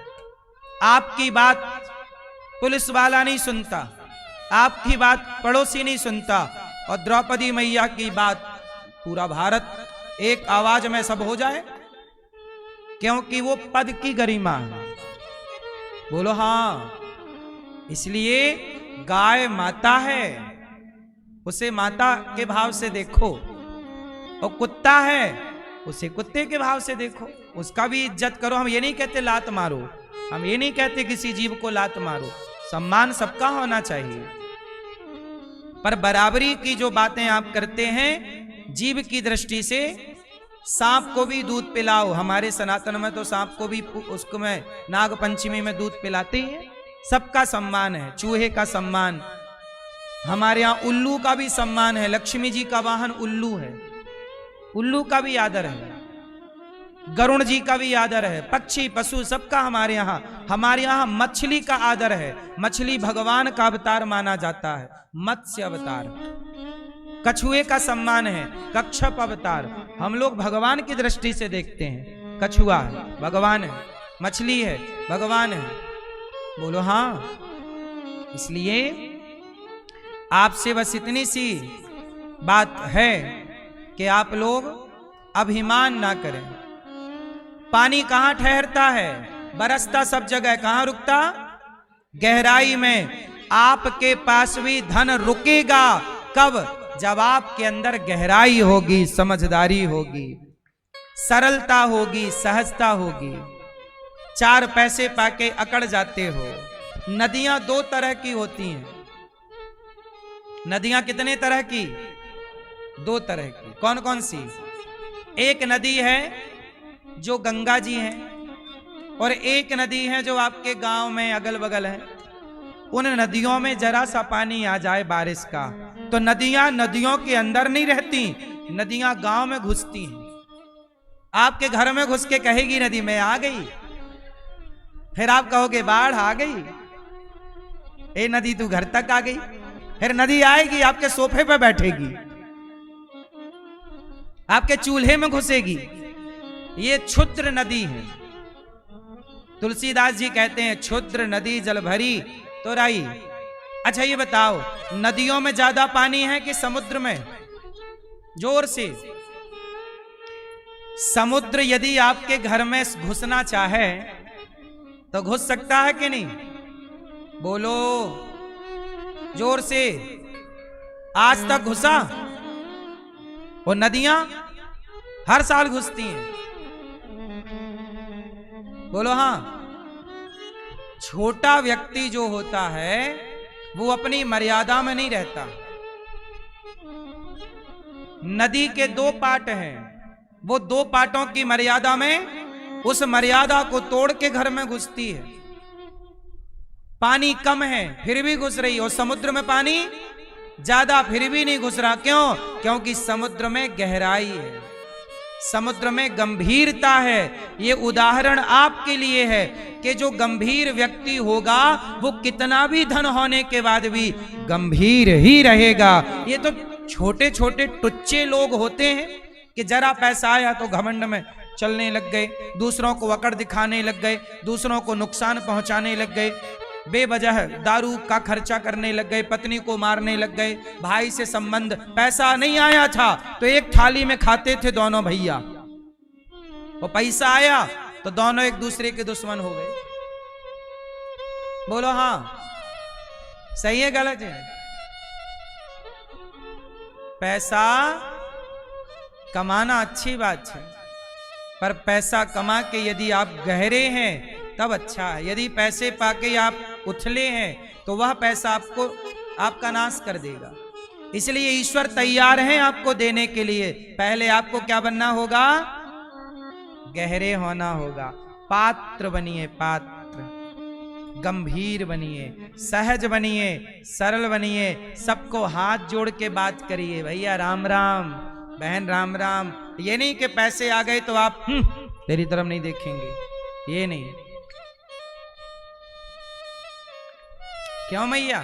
आपकी बात पुलिस वाला नहीं सुनता, आपकी बात पड़ोसी नहीं सुनता, और द्रौपदी मैया की बात पूरा भारत एक आवाज में सब हो जाए, क्योंकि वो पद की गरिमा है। बोलो हाँ। इसलिए गाय माता है, उसे माता के भाव से देखो, और कुत्ता है उसे कुत्ते के भाव से देखो, उसका भी इज्जत करो। हम ये नहीं कहते लात मारो, हम ये नहीं कहते किसी जीव को लात मारो, सम्मान सबका होना चाहिए। पर बराबरी की जो बातें आप करते हैं, जीव की दृष्टि से सांप को भी दूध पिलाओ। हमारे सनातन में तो सांप को भी उसको में नाग पंचमी में दूध पिलाते हैं। सबका सम्मान है, चूहे का सम्मान, हमारे यहाँ उल्लू का भी सम्मान है। लक्ष्मी जी का वाहन उल्लू है, उल्लू का भी आदर है, गरुण जी का भी आदर है, पक्षी पशु सबका हमारे यहाँ मछली का आदर है। मछली भगवान का अवतार माना जाता है, मत्स्य अवतार। कछुए का सम्मान है, कच्छप अवतार। हम लोग भगवान की दृष्टि से देखते हैं, कछुआ है भगवान है, मछली है भगवान है। बोलो हाँ। इसलिए आपसे बस इतनी सी बात है कि आप लोग अभिमान ना करें। पानी कहां ठहरता है? बरसता सब जगह, कहां रुकता? गहराई में। आपके पास भी धन रुकेगा कब? जब आपके अंदर गहराई होगी, समझदारी होगी, सरलता होगी, सहजता होगी। चार पैसे पाके अकड़ जाते हो। नदियां दो तरह की होती हैं। नदियां कितने तरह की? दो तरह की। कौन कौन सी? एक नदी है जो गंगा जी है, और एक नदी है जो आपके गांव में अगल बगल है। उन नदियों में जरा सा पानी आ जाए बारिश का, तो नदियां नदियों के अंदर नहीं रहती, नदियां गांव में घुसती हैं। आपके घर में घुस के कहेगी नदी मैं आ गई, फिर आप कहोगे बाढ़ आ गई, ए नदी तू घर तक आ गई। फिर नदी आएगी, आपके सोफे पे बैठेगी, आपके चूल्हे में घुसेगी। ये क्षुद्र नदी है। तुलसीदास जी कहते हैं क्षुद्र नदी जल भरी तो राई। अच्छा ये बताओ, नदियों में ज्यादा पानी है कि समुद्र में? जोर से। समुद्र यदि आपके घर में घुसना चाहे तो घुस सकता है कि नहीं? बोलो जोर से। आज तक घुसा? और नदियां हर साल घुसती हैं। बोलो हाँ। छोटा व्यक्ति जो होता है वो अपनी मर्यादा में नहीं रहता। नदी के दो पाट हैं, वो दो पाटों की मर्यादा में उस मर्यादा को तोड़ के घर में घुसती है। पानी कम है फिर भी घुस रही, और समुद्र में पानी ज्यादा फिर भी नहीं घुस रहा। क्यों? क्योंकि समुद्र में गहराई है, समुद्र में गंभीरता है। ये उदाहरण आपके लिए है कि जो गंभीर व्यक्ति होगा वो कितना भी धन होने के बाद भी गंभीर ही रहेगा। ये तो छोटे छोटे टुच्चे लोग होते हैं कि जरा पैसा आया तो घमंड में चलने लग गए, दूसरों को अकड़ दिखाने लग गए, दूसरों को नुकसान पहुंचाने लग गए, बेवजह दारू का खर्चा करने लग गए, पत्नी को मारने लग गए, भाई से संबंध। पैसा नहीं आया था तो एक थाली में खाते थे दोनों भैया, और पैसा आया तो दोनों एक दूसरे के दुश्मन हो गए। बोलो हाँ, सही है गलत है? पैसा कमाना अच्छी बात है, पर पैसा कमा के यदि आप गहरे हैं तब अच्छा है। यदि पैसे पाके आप उथले हैं तो वह पैसा आपको आपका नाश कर देगा। इसलिए ईश्वर तैयार हैं आपको देने के लिए। पहले आपको क्या बनना होगा? गहरे होना होगा। पात्र बनिए, पात्र। गंभीर बनिए, सहज बनिए, सरल बनिए, सबको हाथ जोड़ के बात करिए, भैया राम राम, बहन राम राम। ये नहीं कि पैसे आ गए तो आप तेरी तरफ नहीं देखेंगे, ये नहीं। क्यों मैया,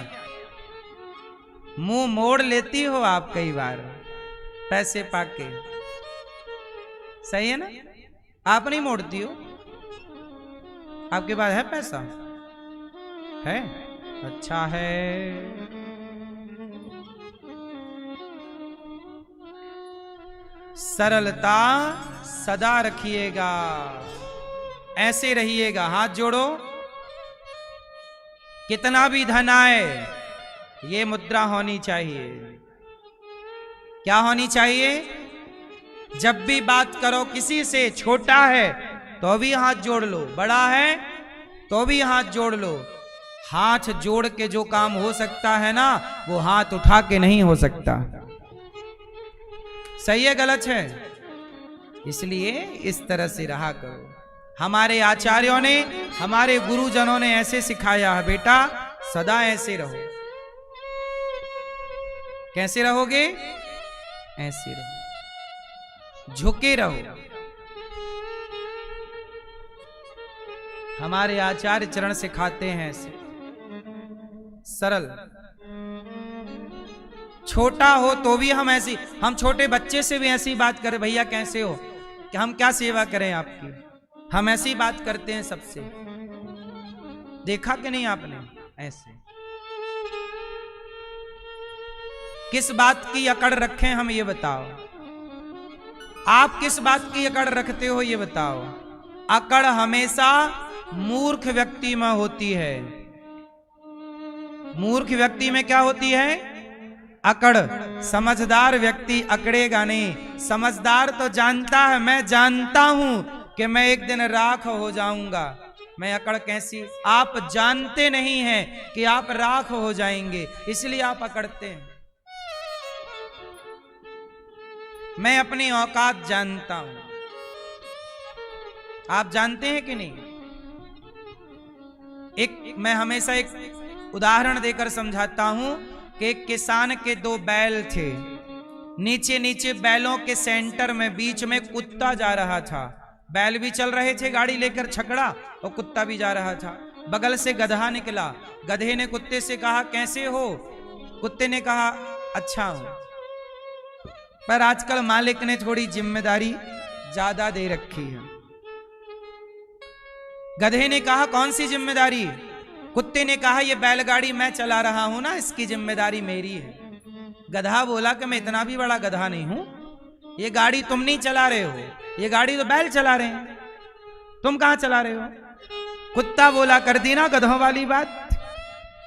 मुंह मोड़ लेती हो आप कई बार पैसे पाके, सही है ना? आप नहीं मोड़ती हो, आपके पास है पैसा, है, अच्छा है। सरलता सदा रखिएगा, ऐसे रहिएगा, हाथ जोड़ो। कितना भी धन आए, ये मुद्रा होनी चाहिए। क्या होनी चाहिए? जब भी बात करो किसी से, छोटा है तो भी हाथ जोड़ लो, बड़ा है तो भी हाथ जोड़ लो। हाथ जोड़ के जो काम हो सकता है ना, वो हाथ उठा के नहीं हो सकता। सही है गलत है? इसलिए इस तरह से रहा करो। हमारे आचार्यों ने, हमारे गुरुजनों ने ऐसे सिखाया है, बेटा सदा ऐसे रहो। कैसे रहोगे? ऐसे रहो, झुके रहो। हमारे आचार्य चरण सिखाते हैं ऐसे सरल। छोटा हो तो भी हम ऐसी, हम छोटे बच्चे से भी ऐसी बात करें, भैया कैसे हो, कि हम क्या सेवा करें आपकी, हम ऐसी बात करते हैं सबसे। देखा कि नहीं आपने? ऐसे किस बात की अकड़ रखें हम, ये बताओ। आप किस बात की अकड़ रखते हो, ये बताओ। अकड़ हमेशा मूर्ख व्यक्ति में होती है। मूर्ख व्यक्ति में क्या होती है? अकड़। समझदार व्यक्ति अकड़ेगा नहीं। समझदार तो जानता है, मैं जानता हूं कि मैं एक दिन राख हो जाऊंगा, मैं अकड़ कैसी? आप जानते नहीं हैं कि आप राख हो जाएंगे, इसलिए आप अकड़ते हैं। मैं अपनी औकात जानता हूं, आप जानते हैं कि नहीं? मैं हमेशा एक उदाहरण देकर समझाता हूं कि एक किसान के 2 बैल थे। नीचे नीचे बैलों के सेंटर में बीच में कुत्ता जा रहा था। बैल भी चल रहे थे गाड़ी लेकर छकड़ा, और कुत्ता भी जा रहा था। बगल से गधा निकला। गधे ने कुत्ते से कहा कैसे हो? कुत्ते ने कहा अच्छा हूं। पर आजकल मालिक ने थोड़ी जिम्मेदारी ज्यादा दे रखी है। गधे ने कहा कौन सी जिम्मेदारी? कुत्ते ने कहा ये बैलगाड़ी मैं चला रहा हूं ना, इसकी जिम्मेदारी मेरी है। गधा बोला कि मैं इतना भी बड़ा गधा नहीं हूं, ये गाड़ी तुम नहीं चला रहे हो, ये गाड़ी तो बैल चला रहे हैं, तुम कहां चला रहे हो? कुत्ता बोला कर दी ना गधों वाली बात,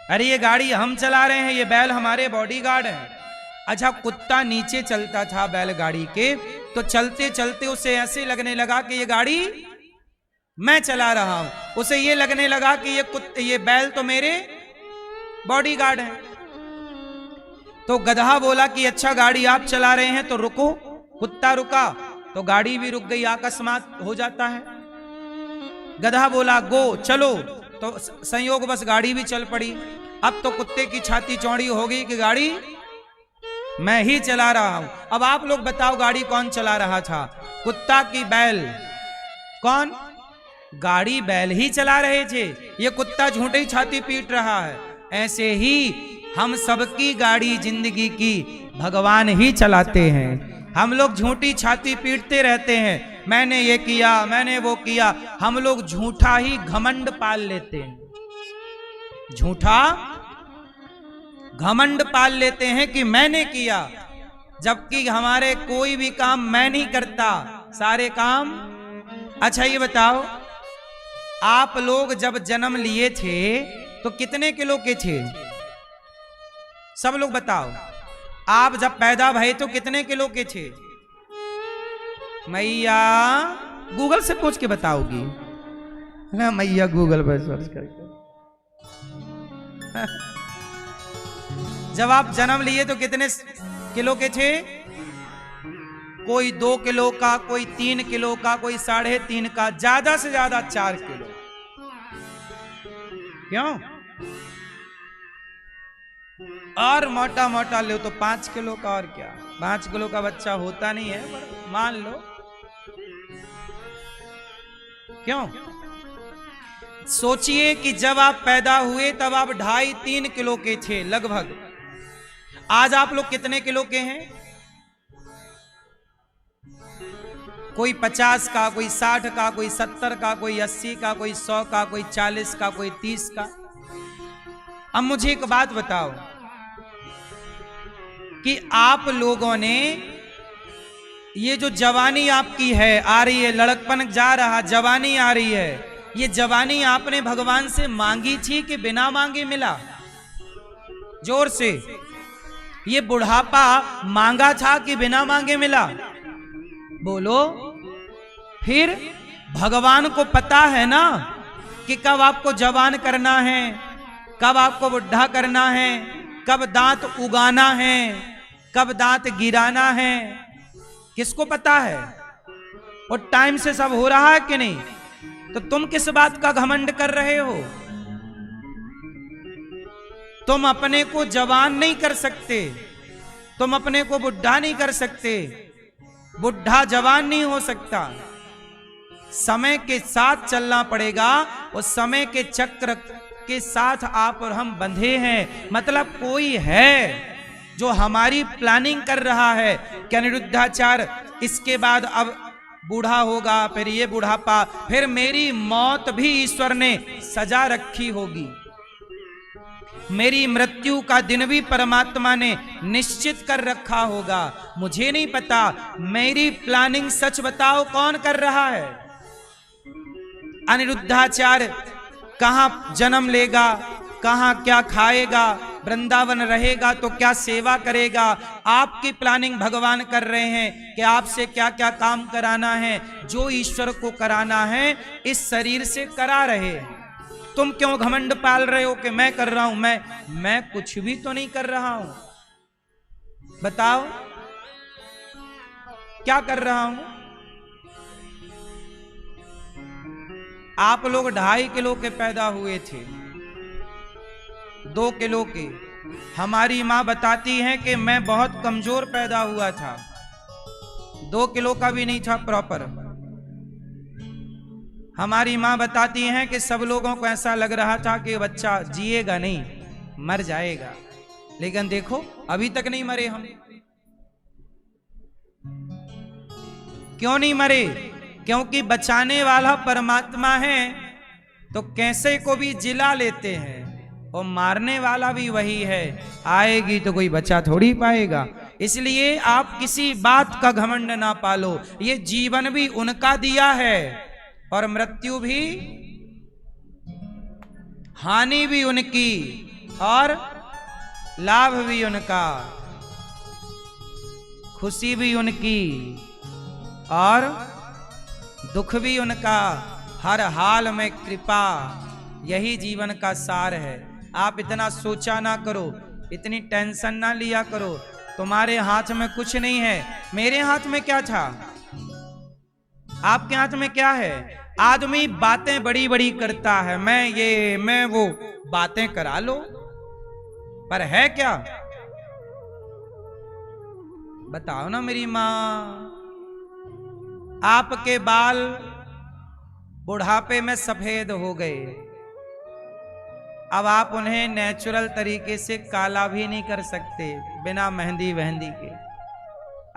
अरे ये गाड़ी हम चला रहे हैं, ये बैल हमारे बॉडीगार्ड हैं। अच्छा, कुत्ता नीचे चलता था बैलगाड़ी के, तो चलते चलते उसे ऐसे लगने लगा कि ये गाड़ी मैं चला रहा हूं। उसे ये लगने लगा कि ये बैल तो मेरे बॉडीगार्ड हैं। तो गधा बोला कि अच्छा गाड़ी आप चला रहे हैं तो रुको। कुत्ता रुका तो गाड़ी भी रुक गई, अकस्मात हो जाता है। गधा बोला गो चलो, तो संयोग बस गाड़ी भी चल पड़ी। अब तो कुत्ते की छाती चौड़ी हो गई कि गाड़ी मैं ही चला रहा हूं। अब आप लोग बताओ गाड़ी कौन चला रहा था, कुत्ता की बैल? कौन? गाड़ी बैल ही चला रहे थे, ये कुत्ता झूठे ही छाती पीट रहा है। ऐसे ही हम सबकी गाड़ी जिंदगी की भगवान ही चलाते हैं। हम लोग झूठी छाती पीटते रहते हैं, मैंने ये किया, मैंने वो किया। हम लोग झूठा ही घमंड पाल लेते हैं, झूठा घमंड पाल लेते हैं कि मैंने किया, जबकि हमारे कोई भी काम मैं नहीं करता, सारे काम। अच्छा ये बताओ, आप लोग जब जन्म लिए थे तो कितने किलो के थे? सब लोग बताओ। आप जब पैदा भए तो कितने किलो के थे? मैया गूगल से पूछ के बताओगी ना, मैया गूगल पर सर्च करके। जब आप जन्म लिए तो कितने किलो के थे? कोई 2 किलो का, कोई 3 किलो का, कोई 3.5 का, ज्यादा से ज्यादा 4 किलो। क्यों? और मोटा मोटा लो तो 5 किलो का, और क्या 5 किलो का बच्चा होता नहीं है, पर मान लो। क्यों? सोचिए कि जब आप पैदा हुए तब आप 2.5-3 किलो के थे लगभग। आज आप लोग कितने किलो के हैं? कोई 50 का, कोई 60 का, कोई 70 का, कोई 80 का, कोई 100 का, कोई 40 का, कोई 30 का। अब मुझे एक बात बताओ कि आप लोगों ने ये जो जवानी आपकी है, आ रही है, लड़कपन जा रहा, जवानी आ रही है, ये जवानी आपने भगवान से मांगी थी कि बिना मांगे मिला? जोर से, ये बुढ़ापा मांगा था कि बिना मांगे मिला? बोलो। फिर भगवान को पता है ना कि कब आपको जवान करना है, कब आपको बुढ़ा करना है, कब दांत उगाना है, कब दांत गिराना है, किसको पता है? और टाइम से सब हो रहा है कि नहीं? तो तुम किस बात का घमंड कर रहे हो? तुम अपने को जवान नहीं कर सकते, तुम अपने को बुढ़ा नहीं कर सकते, बुढ़ा जवान नहीं हो सकता। समय के साथ चलना पड़ेगा, और समय के चक्र के साथ आप और हम बंधे हैं। मतलब कोई है जो हमारी प्लानिंग कर रहा है कि अनिरुद्धाचार्य इसके बाद अब बूढ़ा होगा, फिर ये बुढ़ापा, फिर मेरी मौत भी ईश्वर ने सजा रखी होगी, मेरी मृत्यु का दिन भी परमात्मा ने निश्चित कर रखा होगा। मुझे नहीं पता, मेरी प्लानिंग सच बताओ कौन कर रहा है? अनिरुद्धाचार्य कहां जन्म लेगा, कहां क्या खाएगा, वृंदावन रहेगा तो क्या सेवा करेगा, आपकी प्लानिंग भगवान कर रहे हैं कि आपसे क्या क्या काम कराना है। जो ईश्वर को कराना है इस शरीर से करा रहे हैं। तुम क्यों घमंड पाल रहे हो कि मैं कर रहा हूं? मैं कुछ भी तो नहीं कर रहा हूं। बताओ क्या कर रहा हूं? आप लोग 2.5 किलो के पैदा हुए थे, 2 किलो के। हमारी मां बताती है कि मैं बहुत कमजोर पैदा हुआ था, 2 किलो का भी नहीं था प्रॉपर। हमारी मां बताती हैं कि सब लोगों को ऐसा लग रहा था कि बच्चा जिएगा नहीं, मर जाएगा, लेकिन देखो अभी तक नहीं मरे हम। क्यों नहीं मरे? क्योंकि बचाने वाला परमात्मा है, तो कैसे को भी जिला लेते हैं, और मारने वाला भी वही है। आएगी तो कोई बचा थोड़ी पाएगा। इसलिए आप किसी बात का घमंड ना पालो। ये जीवन भी उनका दिया है, और मृत्यु भी, हानि भी उनकी, और लाभ भी उनका, खुशी भी उनकी, और दुख भी उनका, हर हाल में कृपा। यही जीवन का सार है। आप इतना सोचा ना करो, इतनी टेंशन ना लिया करो। तुम्हारे हाथ में कुछ नहीं है। मेरे हाथ में क्या था? आपके हाथ में क्या है? आदमी बातें बड़ी बड़ी करता है, मैं ये मैं वो, बातें करा लो, पर है क्या? बताओ ना मेरी मां। आपके बाल बुढ़ापे में सफेद हो गए, अब आप उन्हें नेचुरल तरीके से काला भी नहीं कर सकते बिना मेहंदी वहंदी के।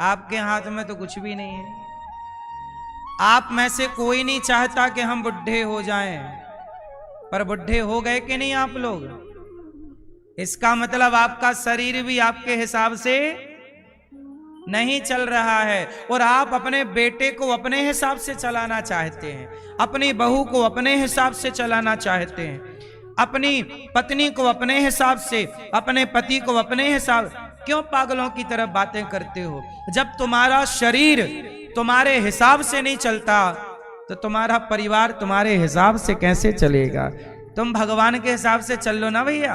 आपके हाथ में तो कुछ भी नहीं है। आप में से कोई नहीं चाहता कि हम बुढ़े हो जाएं, पर बुढ़े हो गए कि नहीं आप लोग? इसका मतलब आपका शरीर भी आपके हिसाब से नहीं चल रहा है, और आप अपने बेटे को अपने हिसाब से चलाना चाहते हैं, अपनी बहू को अपने हिसाब से चलाना चाहते हैं, अपनी पत्नी को अपने हिसाब से, अपने पति को अपने हिसाब। क्यों पागलों की तरह बातें करते हो? जब तुम्हारा शरीर तुम्हारे हिसाब से नहीं चलता तो तुम्हारा परिवार तुम्हारे हिसाब से कैसे चलेगा? तुम भगवान के हिसाब से चल लो ना भैया।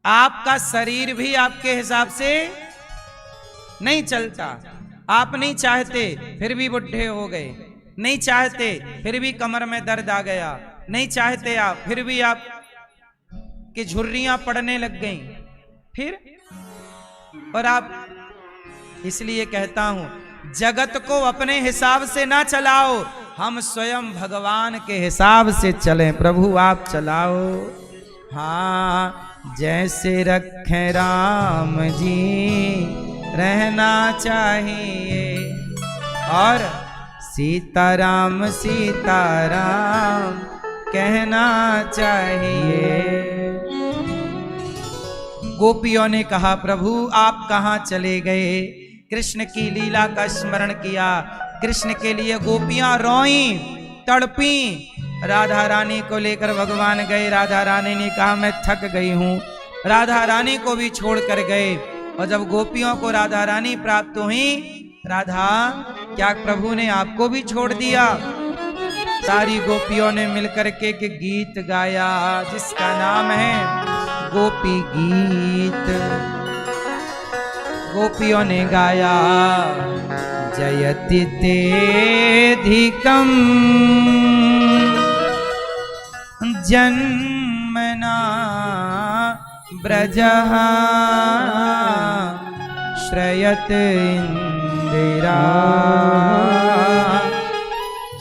आपका शरीर भी आपके हिसाब से नहीं चलता। आप नहीं चाहते फिर भी बुढ़े हो गए, नहीं चाहते फिर भी कमर में दर्द आ गया, नहीं चाहते आप फिर भी आप की झुर्रियां पड़ने लग गई फिर। और आप, इसलिए कहता हूं जगत को अपने हिसाब से ना चलाओ, हम स्वयं भगवान के हिसाब से चलें। प्रभु आप चलाओ। हाँ, जैसे रखे राम जी रहना चाहिए, और सीताराम सीताराम कहना चाहिए। गोपियों ने कहा प्रभु आप कहां चले गए? कृष्ण की लीला का स्मरण किया। कृष्ण के लिए गोपियां रोई, तड़पी। राधा रानी को लेकर भगवान गए। राधा रानी ने कहा मैं थक गई हूं। राधा रानी को भी छोड़ कर गए। और जब गोपियों को राधा रानी प्राप्त हुई, राधा क्या प्रभु ने आपको भी छोड़ दिया? सारी गोपियों ने मिलकर के गीत गाया जिसका नाम है गोपी गीत। गोपियों ने गाया जयति तेधिकं जन्मना ब्रजः श्रयत इंदिरा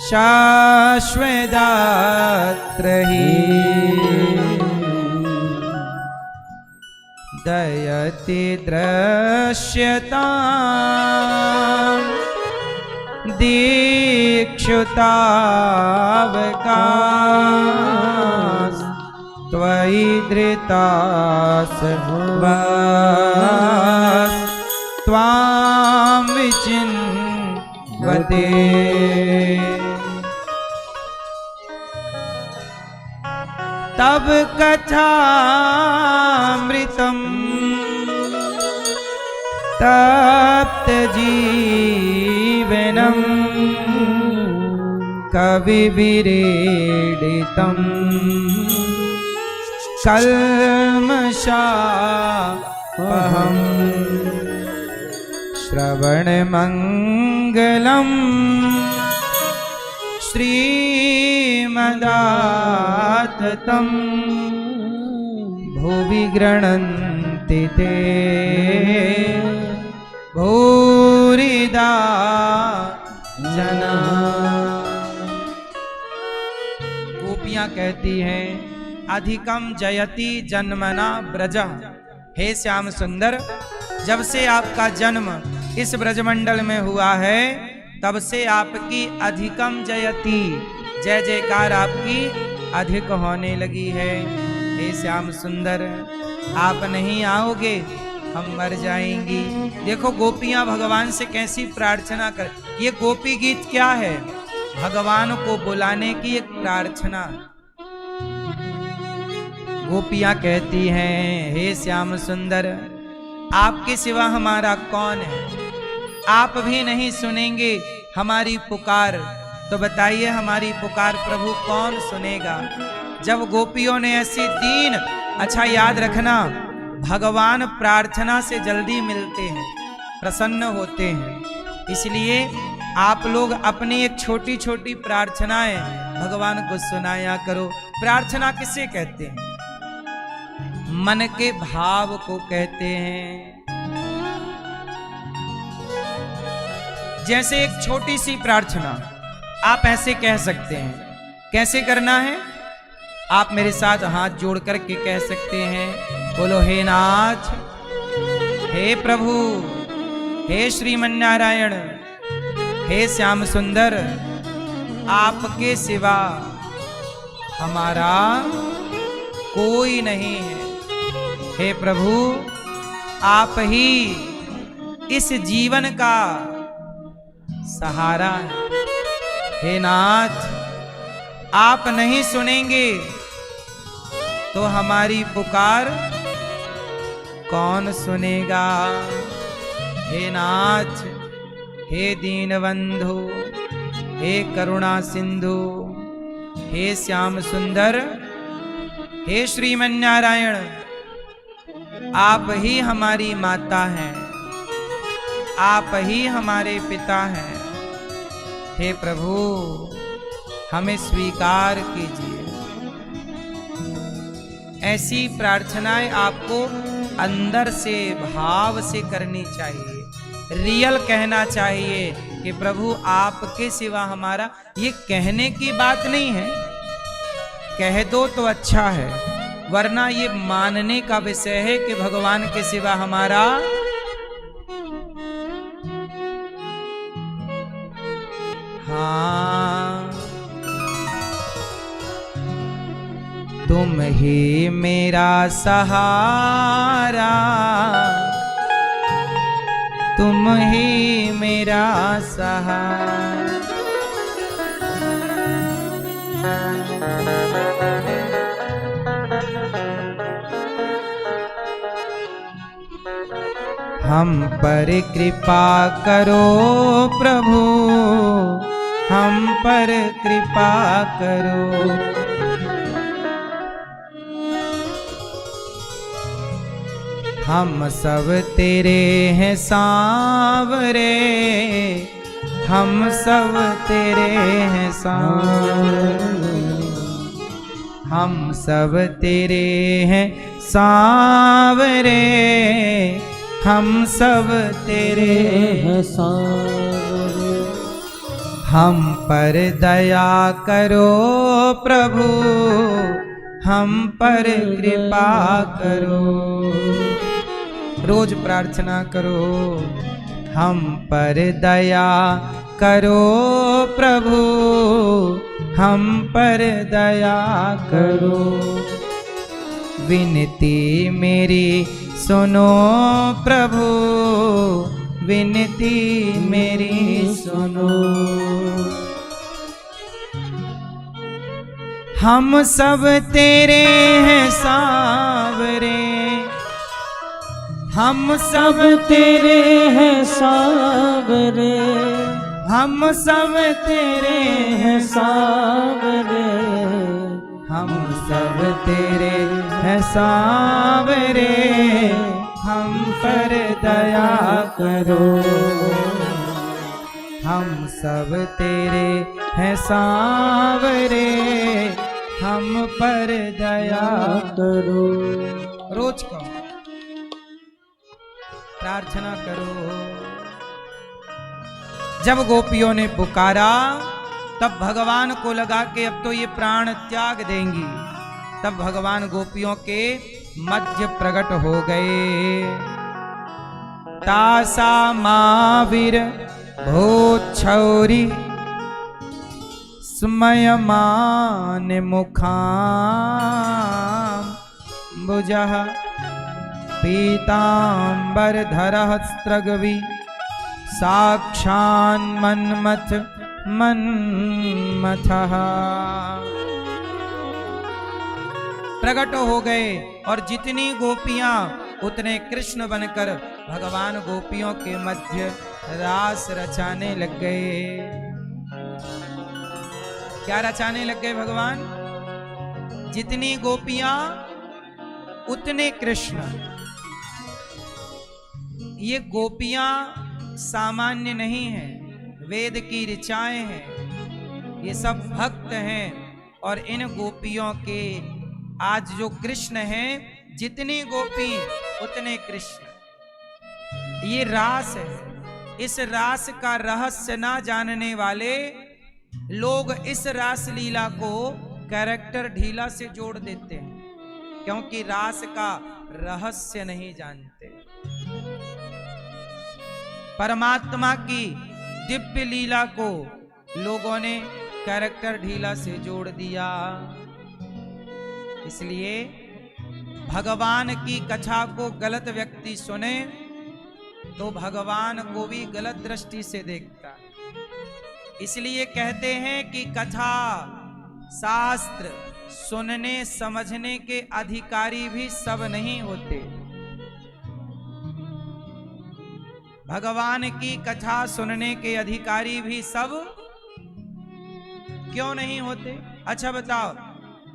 शाश्वदात्रहि दयति दृश्यतां दीक्षुतावकाश त्वयि धृतास त्वां विचिन्वते। तब कथामृतम् तप्त जीवनम् कविभिरीडितम् कल्मषापहम् श्रवणमङ्गलम् श्रीमदाततं भुवि गृह्णन्ति ते भूरिदा जना। गोपियां कहती हैं अधिकम जयति जन्मना ब्रज। हे श्याम सुंदर, जब से आपका जन्म इस ब्रजमंडल में हुआ है तब से आपकी अधिकम जयति जय जयकार आपकी अधिक होने लगी है। हे श्याम सुंदर, आप नहीं आओगे हम मर जाएंगी। देखो गोपियां भगवान से कैसी प्रार्थना कर। ये गोपी गीत क्या है? भगवान को बुलाने की एक प्रार्थना। गोपियां कहती हैं हे श्याम सुंदर, आपके सिवा हमारा कौन है? आप भी नहीं सुनेंगे हमारी पुकार, तो बताइए हमारी पुकार प्रभु कौन सुनेगा? जब गोपियों ने ऐसी दीन, अच्छा याद रखना भगवान प्रार्थना से जल्दी मिलते हैं, प्रसन्न होते हैं। इसलिए आप लोग अपनी एक छोटी छोटी प्रार्थनाएं भगवान को सुनाया करो। प्रार्थना किसे कहते हैं? मन के भाव को कहते हैं। जैसे एक छोटी सी प्रार्थना आप ऐसे कह सकते हैं। कैसे करना है? आप मेरे साथ हाथ जोड़ करके कह सकते हैं, बोलो हे नाथ, हे प्रभु, हे श्रीमन्नारायण, हे श्याम सुंदर, आपके सिवा हमारा कोई नहीं है। हे प्रभु, आप ही इस जीवन का सहारा है। हे नाथ, आप नहीं सुनेंगे तो हमारी पुकार कौन सुनेगा? हे नाथ, हे दीनबंधु, हे करुणा सिंधु, हे श्याम सुंदर, हे श्रीमन्नारायण, आप ही हमारी माता हैं। आप ही हमारे पिता हैं। हे प्रभु हमें स्वीकार कीजिए। ऐसी प्रार्थनाएं आपको अंदर से भाव से करनी चाहिए, रियल कहना चाहिए कि प्रभु आपके सिवा हमारा, ये कहने की बात नहीं है, कह दो तो अच्छा है, वरना ये मानने का विषय है कि भगवान के सिवा हमारा हाँ। तुम ही मेरा सहारा, तुम ही मेरा सहारा। हम पर कृपा करो प्रभु, हम पर कृपा करो। हम सब तेरे हैं सांवरे, हम सब तेरे हैं सांवरे, हम सब तेरे हैं सांवरे, हम सब तेरे हैं सांवरे। हम पर दया करो प्रभु, हम पर कृपा करो। रोज प्रार्थना करो, हम पर दया करो प्रभु, हम पर दया करो। विनती मेरी सुनो प्रभु, विनती मेरी सुनो। हम सब तेरे हैं सांवरे, हम सब तेरे हैं सांवरे, हम सब तेरे हैं सांवरे, हम सब तेरे हैं सांवरे, हम पर दया करो। हम सब तेरे हैं सांवरे, हम पर दया करो। रोज कहो, प्रार्थना करो। जब गोपियों ने पुकारा तब भगवान को लगा कि अब तो ये प्राण त्याग देंगी, तब भगवान गोपियों के मध्य प्रकट हो गए। तासा महावीर भोच्छौरी स्मयमान मुखां भुजः पीताम्बरधरः स्त्रगवी साक्षान् मन्मथ मन्मथः। प्रकट हो गए और जितनी गोपियां उतने कृष्ण बनकर भगवान गोपियों के मध्य रास रचाने लग गए। क्या रचाने लग गए भगवान? जितनी गोपियां उतने कृष्ण। ये गोपियां सामान्य नहीं हैं, वेद की ऋचाएं हैं, ये सब भक्त हैं। और इन गोपियों के आज जो कृष्ण हैं, जितनी गोपी उतने कृष्ण। ये रास है। इस रास का रहस्य ना जानने वाले लोग इस रास लीला को कैरेक्टर ढीला से जोड़ देते हैं, क्योंकि रास का रहस्य नहीं जानते। परमात्मा की दिव्य लीला को लोगों ने कैरेक्टर ढीला से जोड़ दिया। इसलिए भगवान की कथा को गलत व्यक्ति सुने तो भगवान को भी गलत दृष्टि से देखता। इसलिए कहते हैं कि कथा शास्त्र सुनने समझने के अधिकारी भी सब नहीं होते। भगवान की कथा सुनने के अधिकारी भी सब क्यों नहीं होते? अच्छा बताओ,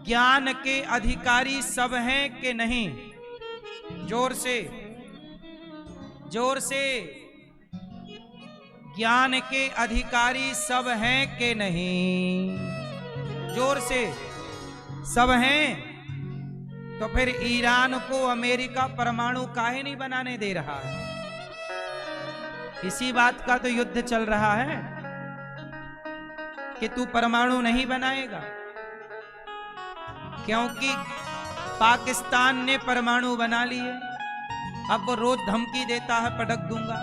ज्ञान के अधिकारी सब हैं कि नहीं? जोर से, जोर से। ज्ञान के अधिकारी सब हैं कि नहीं? जोर से सब हैं। तो फिर ईरान को अमेरिका परमाणु काहे नहीं बनाने दे रहा है? इसी बात का तो युद्ध चल रहा है कि तू परमाणु नहीं बनाएगा, क्योंकि पाकिस्तान ने परमाणु बना लिए। अब वो रोज धमकी देता है पटक दूंगा।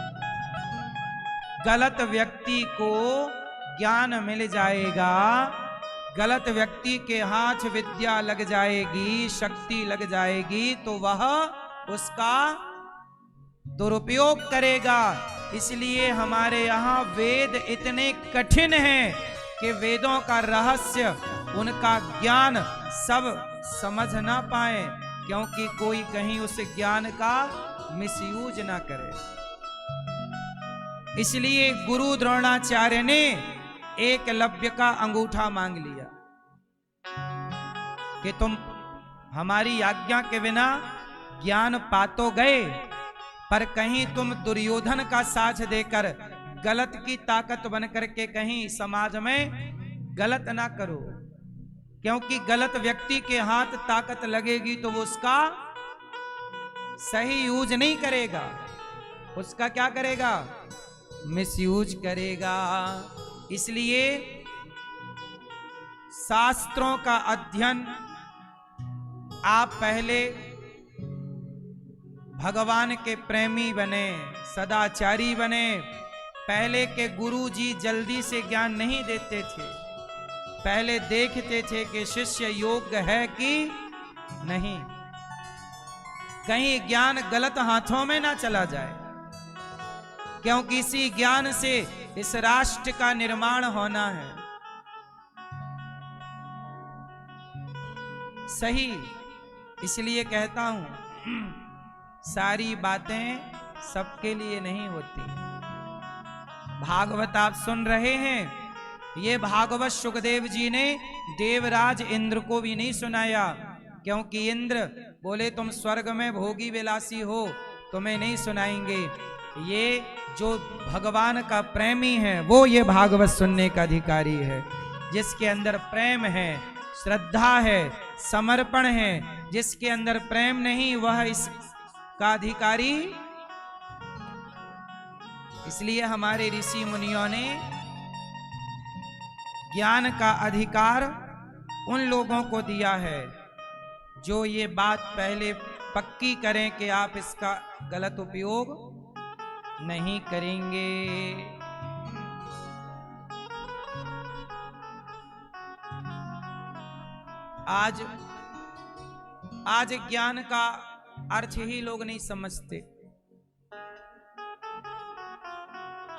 गलत व्यक्ति को ज्ञान मिल जाएगा, गलत व्यक्ति के हाथ विद्या लग जाएगी, शक्ति लग जाएगी, तो वह उसका दुरुपयोग करेगा। इसलिए हमारे यहाँ वेद इतने कठिन हैं कि वेदों का रहस्य, उनका ज्ञान सब समझ ना पाए, क्योंकि कोई कहीं उस ज्ञान का मिसयूज ना करे। इसलिए गुरु द्रोणाचार्य ने एकलव्य का अंगूठा मांग लिया कि तुम हमारी आज्ञा के बिना ज्ञान पा तो गए, पर कहीं तुम दुर्योधन का साथ देकर गलत की ताकत बनकर के कहीं समाज में गलत ना करो, क्योंकि गलत व्यक्ति के हाथ ताकत लगेगी तो वो उसका सही यूज नहीं करेगा, उसका क्या करेगा? मिसयूज करेगा। इसलिए शास्त्रों का अध्ययन आप पहले भगवान के प्रेमी बने, सदाचारी बने। पहले के गुरु जी जल्दी से ज्ञान नहीं देते थे, पहले देखते थे कि शिष्य योग्य है कि नहीं, कहीं ज्ञान गलत हाथों में ना चला जाए, क्योंकि इसी ज्ञान से इस राष्ट्र का निर्माण होना है। सही, इसलिए कहता हूं सारी बातें सबके लिए नहीं होती। भागवत आप सुन रहे हैं, ये भागवत सुखदेव जी ने देवराज इंद्र को भी नहीं सुनाया, क्योंकि इंद्र बोले तुम स्वर्ग में भोगी विलासी हो, तुम्हें नहीं सुनाएंगे। ये जो भगवान का प्रेमी है वो ये भागवत सुनने का अधिकारी है, जिसके अंदर प्रेम है, श्रद्धा है, समर्पण है। जिसके अंदर प्रेम नहीं वह इसका अधिकारी। इसलिए हमारे ऋषि मुनियों ने ज्ञान का अधिकार उन लोगों को दिया है जो ये बात पहले पक्की करें कि आप इसका गलत उपयोग नहीं करेंगे। आज ज्ञान का अर्थ ही लोग नहीं समझते।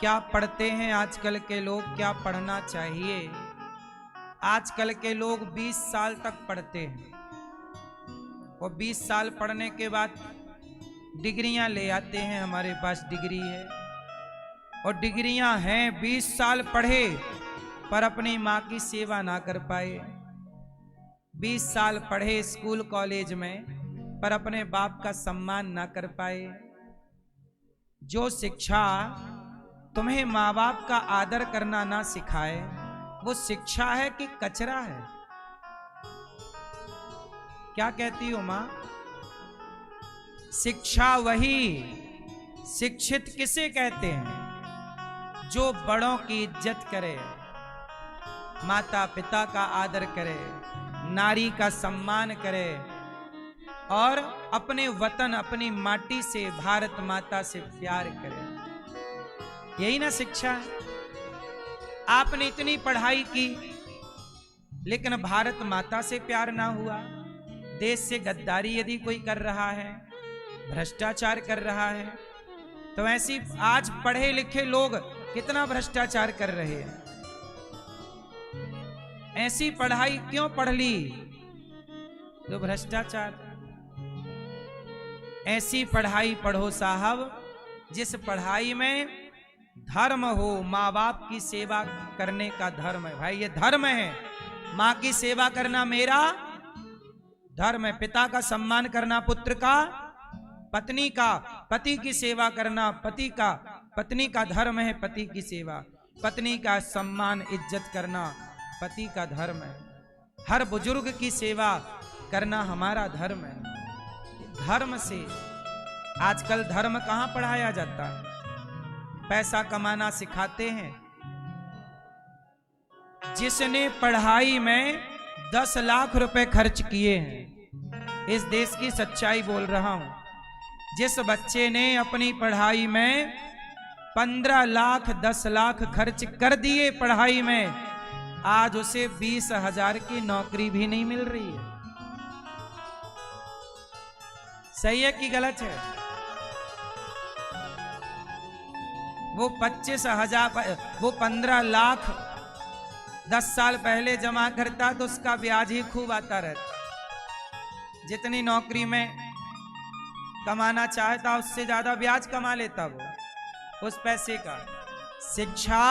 क्या पढ़ते हैं आजकल के लोग, क्या पढ़ना चाहिए? आजकल के लोग 20 साल तक पढ़ते हैं और 20 साल पढ़ने के बाद डिग्रियां ले आते हैं, हमारे पास डिग्री है। और डिग्रियां हैं, 20 साल पढ़े पर अपनी माँ की सेवा ना कर पाए। 20 साल पढ़े स्कूल कॉलेज में पर अपने बाप का सम्मान ना कर पाए। जो शिक्षा तुम्हें माँ बाप का आदर करना ना सिखाए, वो शिक्षा है कि कचरा है? क्या कहती हो माँ? शिक्षा वही, शिक्षित किसे कहते हैं? जो बड़ों की इज्जत करे, माता पिता का आदर करे, नारी का सम्मान करे और अपने वतन, अपनी माटी से, भारत माता से प्यार करे। यही ना शिक्षा है। आपने इतनी पढ़ाई की लेकिन भारत माता से प्यार ना हुआ, देश से गद्दारी यदि कोई कर रहा है, भ्रष्टाचार कर रहा है, तो ऐसी आज पढ़े लिखे लोग कितना भ्रष्टाचार कर रहे हैं। ऐसी पढ़ाई क्यों पढ़ ली? तो भ्रष्टाचार। ऐसी पढ़ाई पढ़ो साहब जिस पढ़ाई में धर्म हो, माँ बाप की सेवा करने का धर्म है। भाई ये धर्म है, माँ की सेवा करना मेरा धर्म है, पिता का सम्मान करना पुत्र का, पत्नी का, पति की सेवा करना पति का, पत्नी का धर्म है पति की सेवा, पत्नी का सम्मान इज्जत करना पति का धर्म है, हर बुजुर्ग की सेवा करना हमारा धर्म है। धर्म से आजकल धर्म कहां पढ़ाया जाता है, पैसा कमाना सिखाते हैं। जिसने पढ़ाई में 10 लाख रुपए खर्च किए हैं, इस देश की सच्चाई बोल रहा हूं, जिस बच्चे ने अपनी पढ़ाई में 15 लाख 10 लाख खर्च कर दिए पढ़ाई में, आज उसे 20,000 की नौकरी भी नहीं मिल रही है। सही है कि गलत है? वो 25,000 वो 15 लाख 10 साल पहले जमा करता तो उसका ब्याज ही खूब आता रहता। जितनी नौकरी में कमाना चाहता उससे ज्यादा ब्याज कमा लेता वो उस पैसे का। शिक्षा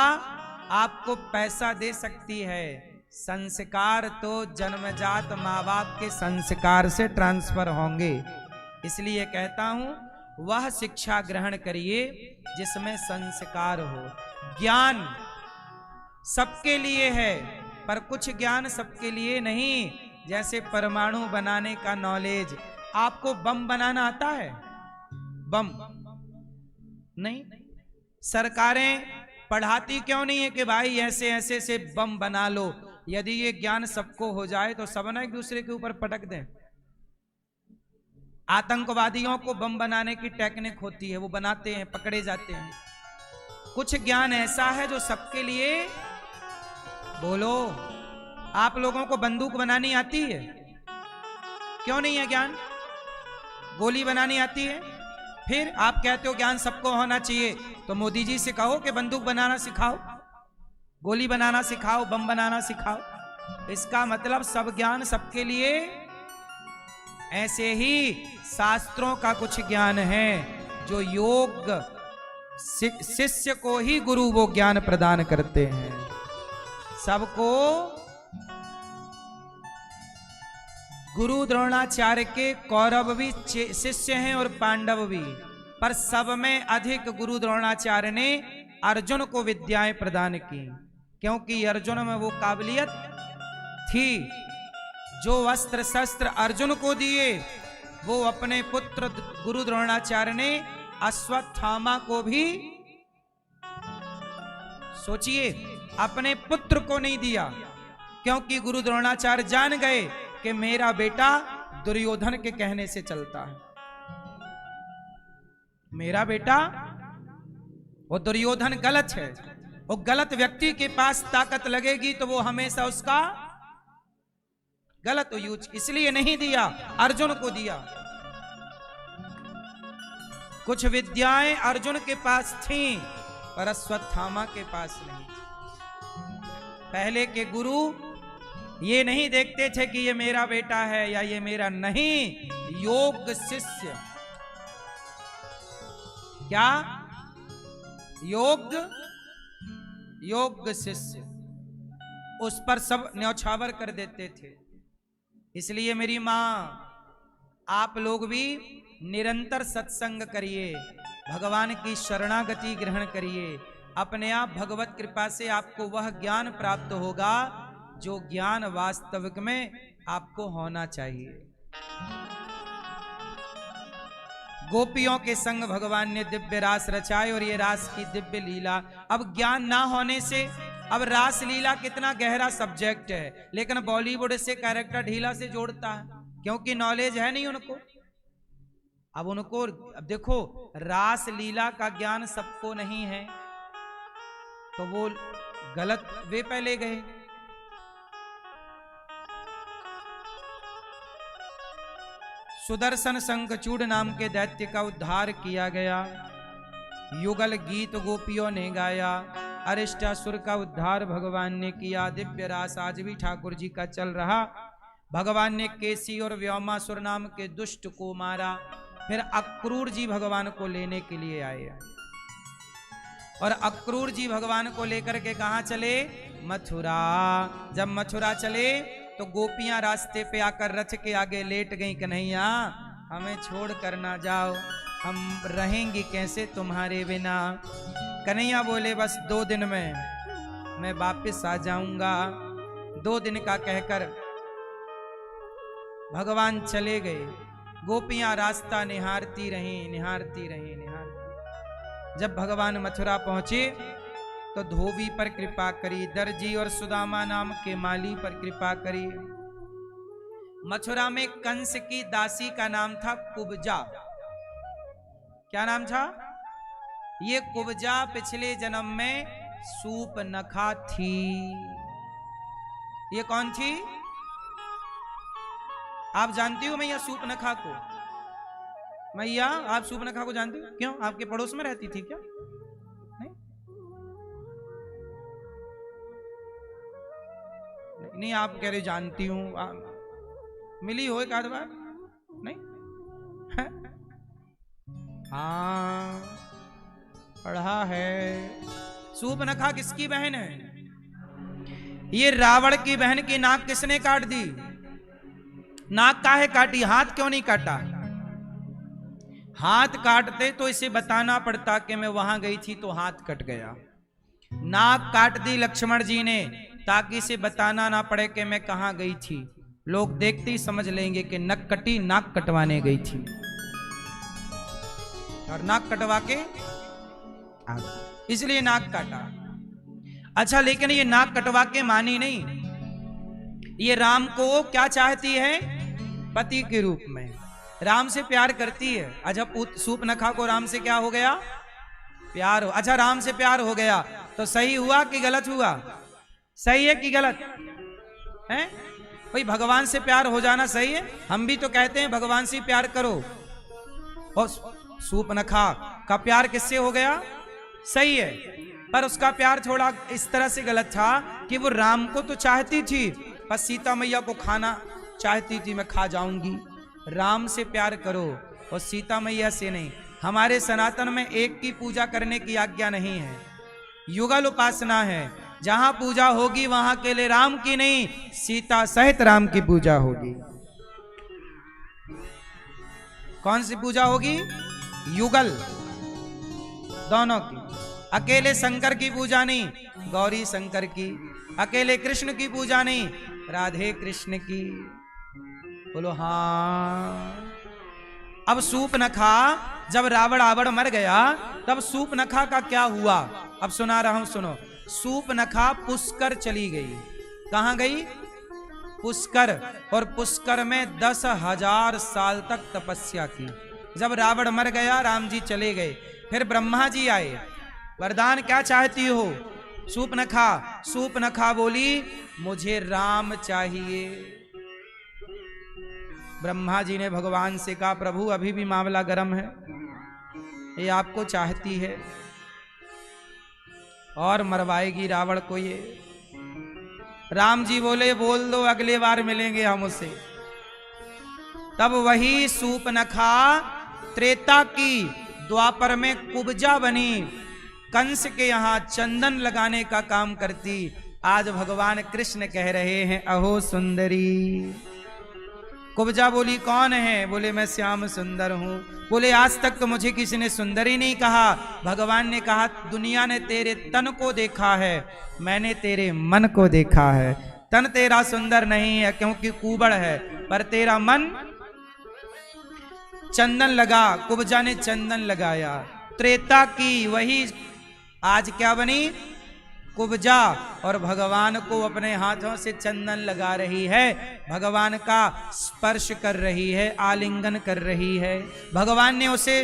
आपको पैसा दे सकती है, संस्कार तो जन्मजात माँ बाप के संस्कार से ट्रांसफर होंगे। इसलिए कहता हूं वह शिक्षा ग्रहण करिए जिसमें संस्कार हो। ज्ञान सबके लिए है, पर कुछ ज्ञान सबके लिए नहीं। जैसे परमाणु बनाने का नॉलेज, आपको बम बनाना आता है? बम नहीं। सरकारें पढ़ाती क्यों नहीं है कि भाई ऐसे ऐसे से बम बना लो? यदि ये ज्ञान सबको हो जाए तो सब ना एक दूसरे के ऊपर पटक दें। आतंकवादियों को बम बनाने की टेक्निक होती है, वो बनाते हैं, पकड़े जाते हैं। कुछ ज्ञान ऐसा है जो सबके लिए। बोलो, आप लोगों को बंदूक बनानी आती है? क्यों नहीं है ज्ञान? गोली बनानी आती है? फिर आप कहते हो ज्ञान सबको होना चाहिए, तो मोदी जी से कहो कि बंदूक बनाना सिखाओ, गोली बनाना सिखाओ, बम बनाना सिखाओ। इसका मतलब सब ज्ञान सबके लिए। ऐसे ही शास्त्रों का कुछ ज्ञान है जो योग शिष्य को ही गुरु वो ज्ञान प्रदान करते हैं। सबको गुरु द्रोणाचार्य के कौरव भी शिष्य हैं और पांडव भी, पर सब में अधिक गुरु द्रोणाचार्य ने अर्जुन को विद्याएं प्रदान की, क्योंकि अर्जुन में वो काबिलियत थी। जो अस्त्र शस्त्र अर्जुन को दिए वो अपने पुत्र गुरु द्रोणाचार्य ने अश्वत्थामा को भी, सोचिए, अपने पुत्र को नहीं दिया, क्योंकि गुरु द्रोणाचार्य जान गए कि मेरा बेटा दुर्योधन के कहने से चलता है। मेरा बेटा, वो दुर्योधन गलत है, वो गलत व्यक्ति के पास ताकत लगेगी तो वो हमेशा उसका गलत यूज, इसलिए नहीं दिया, अर्जुन को दिया। कुछ विद्याएं अर्जुन के पास थीं पर अश्वत्थामा के पास नहीं थी। पहले के गुरु ये नहीं देखते थे कि ये मेरा बेटा है या ये मेरा नहीं, योग शिष्य। क्या? योग शिष्य, उस पर सब न्यौछावर कर देते थे। इसलिए मेरी मां, आप लोग भी निरंतर सत्संग करिए, भगवान की शरणागति ग्रहण करिए। अपने आप भगवत कृपा से आपको वह ज्ञान प्राप्त होगा जो ज्ञान वास्तविक में आपको होना चाहिए। गोपियों के संग भगवान ने दिव्य रास रचाए और ये रास की दिव्य लीला। अब ज्ञान ना होने से, अब रास लीला कितना गहरा सब्जेक्ट है, लेकिन बॉलीवुड से कैरेक्टर ढीला से जोड़ता है, क्योंकि नॉलेज है नहीं उनको। अब उनको, अब देखो, रास लीला का ज्ञान सबको नहीं है तो वो गलत वे पे ले गए। सुदर्शन शंखचूड़ नाम के दैत्य का उद्धार किया गया, युगल गीत गोपियों ने गाया, अरिष्टासुर का उद्धार भगवान ने किया। दिव्य रास आज भी ठाकुर जी का चल रहा। भगवान ने केसी और व्योमासुर नाम के दुष्ट को मारा। फिर अक्रूर जी भगवान को लेने के लिए आए और अक्रूर जी भगवान को लेकर के कहां चले? मथुरा। जब मथुरा चले तो गोपियां रास्ते पे आकर रथ के आगे लेट गई, कन्हैया हमें छोड़ कर ना जाओ, हम रहेंगे कैसे तुम्हारे बिना। कन्हैया बोले बस 2 दिन में मैं वापस आ जाऊंगा। 2 दिन का कहकर भगवान चले गए। गोपियां रास्ता निहारती रहीं, निहारती रहीं, निहारती। जब भगवान मथुरा पहुंचे तो धोबी पर कृपा करी, दर्जी और सुदामा नाम के माली पर कृपा करी। मथुरा में कंस की दासी का नाम था कुब्जा। क्या नाम था? ये कुब्जा पिछले जन्म में सूपनखा थी। ये कौन थी? आप जानती हो मैया सूपनखा को? मैया आप सूपनखा को जानती हो? क्यों, आपके पड़ोस में रहती थी क्या? नहीं, नहीं आप कह रहे जानती हूं, मिली हो एक आध बार? नहीं? हाँ पढ़ा है। सूपनखा किसकी बहन है? ये रावण की बहन की नाक किसने काट दी? नाक काहे काटी, हाथ क्यों नहीं काटा? हाथ काटते तो इसे बताना पड़ता कि मैं वहां गई थी तो हाथ कट गया। नाक काट दी लक्ष्मण जी ने ताकि इसे बताना ना पड़े कि मैं कहां गई थी। लोग देखते ही समझ लेंगे कि नक कटी, नाक कटवाने गई थी और नाक कटवा के आ गई, इसलिए नाक काटा। अच्छा लेकिन ये नाक कटवा के मानी नहीं। ये राम को क्या चाहती है? पति के रूप में राम से प्यार करती है। अच्छा सूपनखा को राम से क्या हो गया? प्यार हो। अच्छा राम से प्यार हो गया तो सही हुआ कि गलत हुआ? सही है कि गलत है? भाई भगवान से प्यार हो जाना सही है। हम भी तो कहते हैं भगवान से प्यार करो। और सूपनखा का प्यार किससे हो गया? सही है, पर उसका प्यार थोड़ा इस तरह से गलत था कि वो राम को तो चाहती थी पर सीता मैया को खाना चाहती थी, मैं खा जाऊंगी। राम से प्यार करो और सीता मैया से नहीं। हमारे सनातन में एक की पूजा करने की आज्ञा नहीं है, युगल उपासना है। जहां पूजा होगी वहां के लिए राम की नहीं, सीता सहित राम की पूजा होगी। कौन सी पूजा होगी? युगल, दोनों की। अकेले शंकर की पूजा नहीं, गौरी शंकर की। अकेले कृष्ण की पूजा नहीं, राधे कृष्ण की। बोलो हाँ। अब सूपनखा जब रावण आवड़ मर गया तब सूपनखा का क्या हुआ? अब सुना रहा हूं, सुनो। सूपनखा पुष्कर चली गई। कहां गई? पुष्कर। और पुष्कर में 10,000 साल तक तपस्या की। जब रावण मर गया राम जी चले गए, फिर ब्रह्मा जी आए। वरदान क्या चाहती हो? सूपनखा। सूपनखा बोली मुझे राम चाहिए। ब्रह्मा जी ने भगवान से कहा प्रभु अभी भी मामला गर्म है, ये आपको चाहती है और मरवाएगी रावण को ये। राम जी बोले बोल दो अगले बार मिलेंगे हम उसे। तब वही सूपनखा त्रेता की द्वापर में कुब्जा बनी, कंस के यहां चंदन लगाने का काम करती। आज भगवान कृष्ण कह रहे हैं अहो सुंदरी। कुब्जा बोली कौन है? बोले मैं श्याम सुंदर हूं। बोले आज तक तो मुझे किसी ने सुंदरी नहीं कहा। भगवान ने कहा दुनिया ने तेरे तन को देखा है, मैंने तेरे मन को देखा है। तन तेरा सुंदर नहीं है क्योंकि कुबड़ है, पर तेरा मन चंदन लगा। कुब्जा ने चंदन लगाया। त्रेता की वही आज क्या बनी? कुब्जा। और भगवान को अपने हाथों से चंदन लगा रही है, भगवान का स्पर्श कर रही है, आलिंगन कर रही है। भगवान ने उसे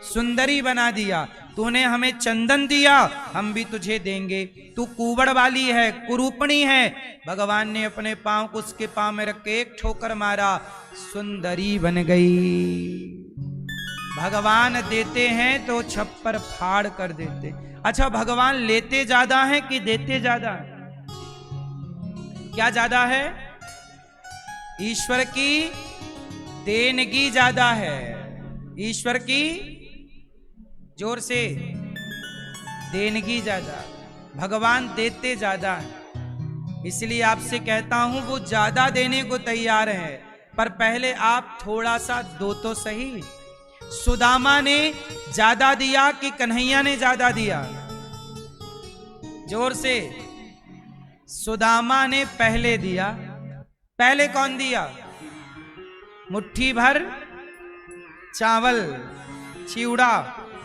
सुंदरी बना दिया। तूने हमें चंदन दिया, हम भी तुझे देंगे। तू कुबड़ वाली है, कुरूपणी है। भगवान ने अपने पांव को उसके पांव में रख के एक ठोकर मारा, सुंदरी बन गई। भगवान देते हैं तो छप्पर फाड़ कर देते। अच्छा भगवान लेते ज्यादा है कि देते ज्यादा है? क्या ज्यादा है? ईश्वर की देनगी ज्यादा है। ईश्वर की जोर से देनगी ज्यादा, भगवान देते ज्यादा है। इसलिए आपसे कहता हूं वो ज्यादा देने को तैयार है, पर पहले आप थोड़ा सा दो तो सही। सुदामा ने ज्यादा दिया कि कन्हैया ने ज्यादा दिया? जोर से। सुदामा ने पहले दिया। पहले कौन दिया? मुट्ठी भर चावल, चिवड़ा।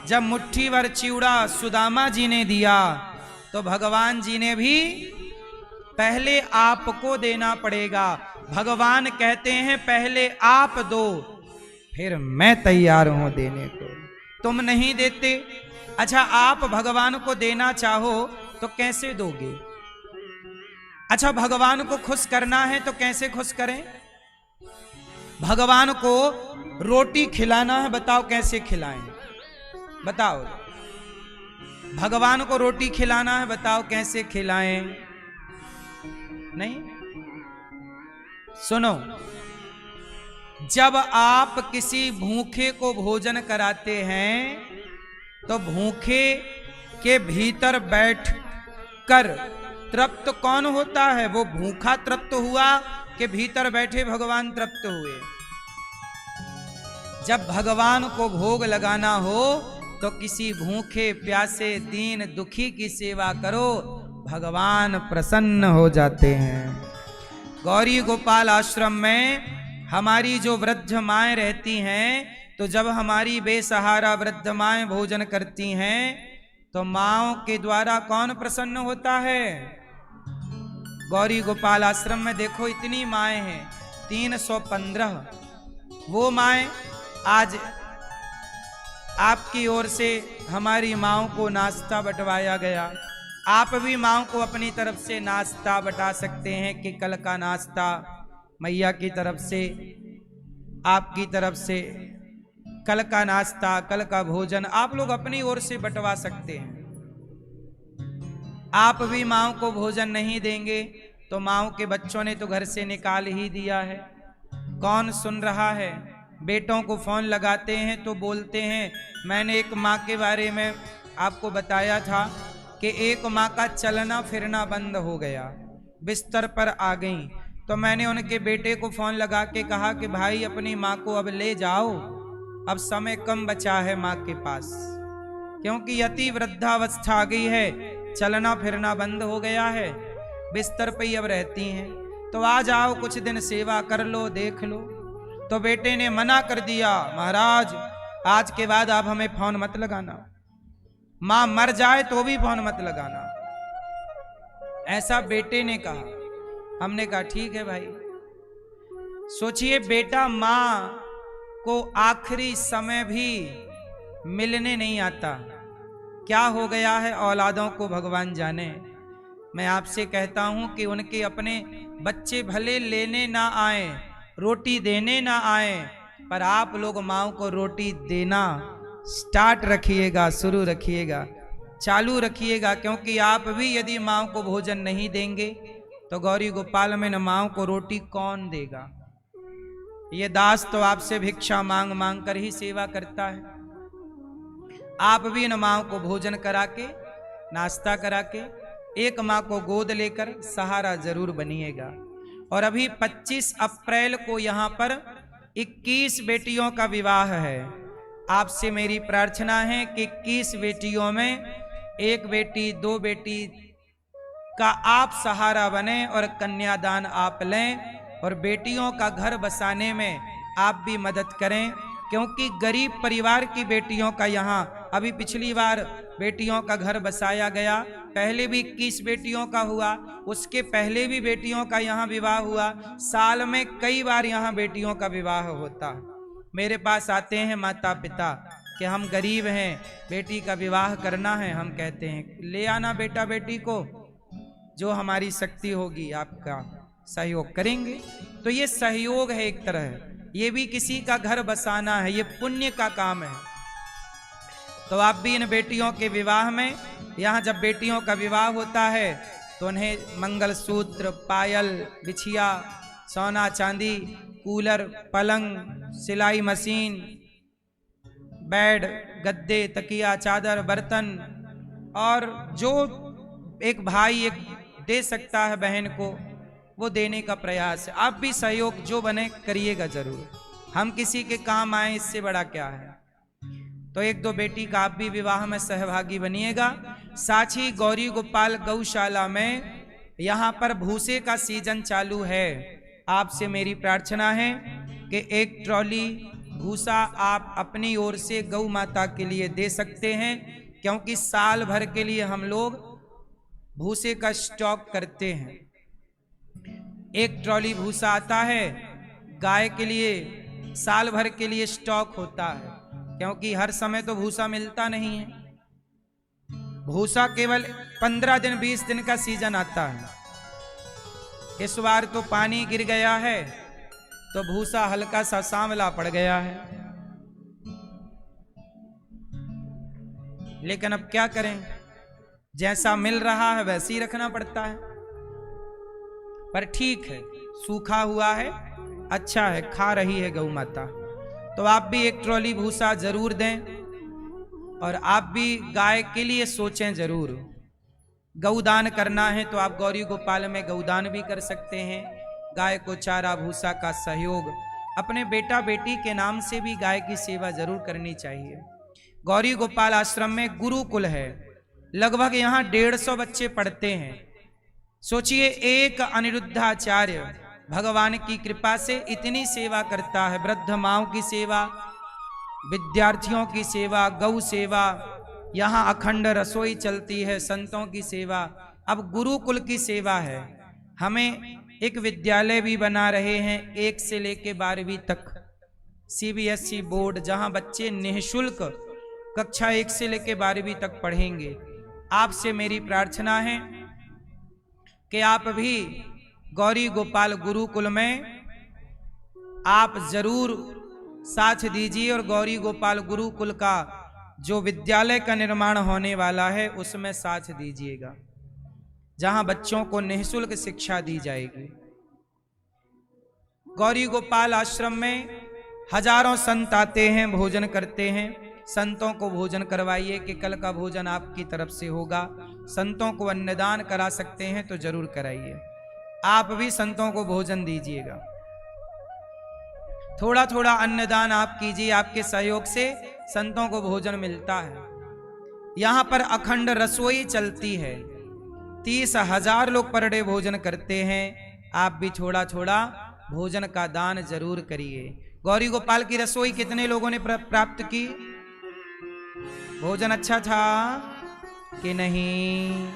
जब मुट्ठी भर चिवड़ा सुदामा जी ने दिया तो भगवान जी ने भी पहले आपको देना पड़ेगा। भगवान कहते हैं पहले आप दो, फिर मैं तैयार हूं देने को। तुम नहीं देते। अच्छा, आप भगवान को देना चाहो तो कैसे दोगे? अच्छा, भगवान को खुश करना है तो कैसे खुश करें? भगवान को रोटी खिलाना है, बताओ कैसे खिलाएं? बताओ। भगवान को रोटी खिलाना है, बताओ कैसे खिलाएं? नहीं। सुनो, जब आप किसी भूखे को भोजन कराते हैं तो भूखे के भीतर बैठ कर तृप्त कौन होता है? वो भूखा तृप्त हुआ कि भीतर बैठे भगवान तृप्त हुए? जब भगवान को भोग लगाना हो तो किसी भूखे प्यासे दीन दुखी की सेवा करो, भगवान प्रसन्न हो जाते हैं। गौरी गोपाल आश्रम में हमारी जो वृद्ध माएं रहती हैं, तो जब हमारी बेसहारा वृद्ध माएं भोजन करती हैं तो माओं के द्वारा कौन प्रसन्न होता है? गौरी गोपाल आश्रम में देखो इतनी माएं हैं, 315। वो माएं आज आपकी ओर से हमारी माओं को नाश्ता बंटवाया गया। आप भी माओं को अपनी तरफ से नाश्ता बटा सकते हैं कि कल का नाश्ता मैया की तरफ से, आपकी तरफ से कल का नाश्ता, कल का भोजन आप लोग अपनी ओर से बंटवा सकते हैं। आप भी माओं को भोजन नहीं देंगे तो माओं के बच्चों ने तो घर से निकाल ही दिया है। कौन सुन रहा है? बेटों को फोन लगाते हैं तो बोलते हैं, मैंने एक माँ के बारे में आपको बताया था कि एक माँ का चलना फिरना बंद हो गया, बिस्तर पर आ गई। तो मैंने उनके बेटे को फोन लगा के कहा कि भाई अपनी माँ को अब ले जाओ, अब समय कम बचा है माँ के पास, क्योंकि अति वृद्धावस्था आ गई है, चलना फिरना बंद हो गया है, बिस्तर पे ही अब रहती हैं। तो आ जाओ, कुछ दिन सेवा कर लो, देख लो। तो बेटे ने मना कर दिया, महाराज आज के बाद आप हमें फोन मत लगाना, माँ मर जाए तो भी फोन मत लगाना, ऐसा बेटे ने कहा। हमने कहा ठीक है भाई। सोचिए, बेटा माँ को आखिरी समय भी मिलने नहीं आता, क्या हो गया है औलादों को भगवान जाने। मैं आपसे कहता हूं कि उनके अपने बच्चे भले लेने ना आए, रोटी देने ना आए, पर आप लोग माँ को रोटी देना स्टार्ट रखिएगा, शुरू रखिएगा, चालू रखिएगा, क्योंकि आप भी यदि माँ को भोजन नहीं देंगे तो गौरी गोपाल में न माँ को रोटी कौन देगा। ये दास तो आपसे भिक्षा मांग मांग कर ही सेवा करता है। आप भी इन माँ को भोजन करा के, नाश्ता करा के, एक माँ को गोद लेकर सहारा जरूर बनिएगा। और अभी 25 अप्रैल को यहाँ पर 21 बेटियों का विवाह है। आपसे मेरी प्रार्थना है कि 21 बेटियों में एक बेटी, 2 बेटी का आप सहारा बने और कन्यादान आप लें और बेटियों का घर बसाने में आप भी मदद करें, क्योंकि गरीब परिवार की बेटियों का यहाँ अभी पिछली बार बेटियों का घर बसाया गया, पहले भी 21 बेटियों का हुआ, उसके पहले भी बेटियों का यहाँ विवाह हुआ। साल में कई बार यहाँ बेटियों का विवाह होता। मेरे पास आते हैं माता पिता कि हम गरीब हैं, बेटी का विवाह करना है। हम कहते हैं ले आना बेटा बेटी को, जो हमारी शक्ति होगी आपका सहयोग करेंगे। तो ये सहयोग है एक तरह, ये भी किसी का घर बसाना है, ये पुण्य का काम है। तो आप भी इन बेटियों के विवाह में, यहाँ जब बेटियों का विवाह होता है तो उन्हें मंगलसूत्र, पायल, बिछिया, सोना चांदी, कूलर, पलंग, सिलाई मशीन, बेड, गद्दे, तकिया, चादर, बर्तन, और जो एक भाई एक दे सकता है बहन को, वो देने का प्रयास है। आप भी सहयोग जो बने करिएगा जरूर, हम किसी के काम आए इससे बड़ा क्या है। तो एक दो बेटी का आप भी विवाह में सहभागी बनिएगा। साची गौरी गोपाल गौशाला में यहाँ पर भूसे का सीजन चालू है। आपसे मेरी प्रार्थना है कि एक ट्रॉली भूसा आप अपनी ओर से गौ माता के लिए दे सकते हैं, क्योंकि साल भर के लिए हम लोग भूसे का स्टॉक करते हैं। एक ट्रॉली भूसा आता है गाय के लिए, साल भर के लिए स्टॉक होता है, क्योंकि हर समय तो भूसा मिलता नहीं है। भूसा केवल 15 दिन 20 दिन का सीजन आता है। इस बार तो पानी गिर गया है तो भूसा हल्का सा सांवला पड़ गया है, लेकिन अब क्या करें, जैसा मिल रहा है वैसे ही रखना पड़ता है। पर ठीक है, सूखा हुआ है, अच्छा है, खा रही है गौ माता। तो आप भी एक ट्रॉली भूसा जरूर दें और आप भी गाय के लिए सोचें जरूर। गौदान करना है तो आप गौरी गोपाल में गौदान भी कर सकते हैं। गाय को चारा भूसा का सहयोग, अपने बेटा बेटी के नाम से भी गाय की सेवा जरूर करनी चाहिए। गौरी गोपाल आश्रम में गुरुकुल है, लगभग यहाँ 150 बच्चे पढ़ते हैं। सोचिए, एक अनिरुद्धाचार्य भगवान की कृपा से इतनी सेवा करता है। वृद्ध माओं की सेवा, विद्यार्थियों की सेवा, गौ सेवा, यहाँ अखंड रसोई चलती है, संतों की सेवा, अब गुरुकुल की सेवा है। हमें एक विद्यालय भी बना रहे हैं 1 से लेकर 12वीं तक, CBSE बोर्ड, जहां बच्चे निःशुल्क कक्षा 1 से लेकर 12वीं तक पढ़ेंगे। आपसे मेरी प्रार्थना है कि आप भी गौरी गोपाल गुरुकुल में आप जरूर साथ दीजिए और गौरी गोपाल गुरुकुल का जो विद्यालय का निर्माण होने वाला है उसमें साथ दीजिएगा, जहां बच्चों को निःशुल्क शिक्षा दी जाएगी। गौरी गोपाल आश्रम में हजारों संत आते हैं, भोजन करते हैं। संतों को भोजन करवाइए कि कल का भोजन आपकी तरफ से होगा। संतों को अन्नदान करा सकते हैं तो जरूर कराइए। आप भी संतों को भोजन दीजिएगा। थोड़ा थोड़ा अन्नदान आप कीजिए, आपके सहयोग से संतों को भोजन मिलता है। यहाँ पर अखंड रसोई चलती है, 30,000 लोग पर डे भोजन करते हैं। आप भी थोड़ा थोड़ा भोजन का दान जरूर करिए। गौरी गोपाल की रसोई कितने लोगों ने प्राप्त की? भोजन अच्छा था कि नहीं?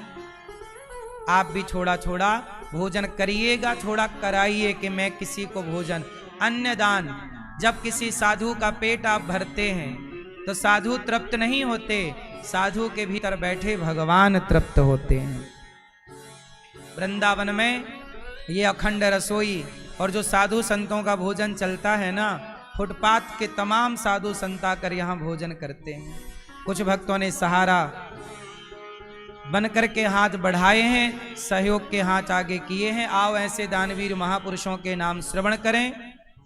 आप भी थोड़ा थोड़ा भोजन करिएगा, थोड़ा कराइए कि मैं किसी को भोजन, अन्नदान। जब किसी साधु का पेट आप भरते हैं तो साधु तृप्त नहीं होते, साधु के भीतर बैठे भगवान तृप्त होते हैं। वृंदावन में ये अखंड रसोई और जो साधु संतों का भोजन चलता है ना, फुटपाथ के तमाम साधु संत आकर यहाँ भोजन करते हैं। कुछ भक्तों ने सहारा बनकर के हाथ बढ़ाए हैं, सहयोग के हाथ आगे किए हैं। आओ ऐसे दानवीर महापुरुषों के नाम श्रवण करें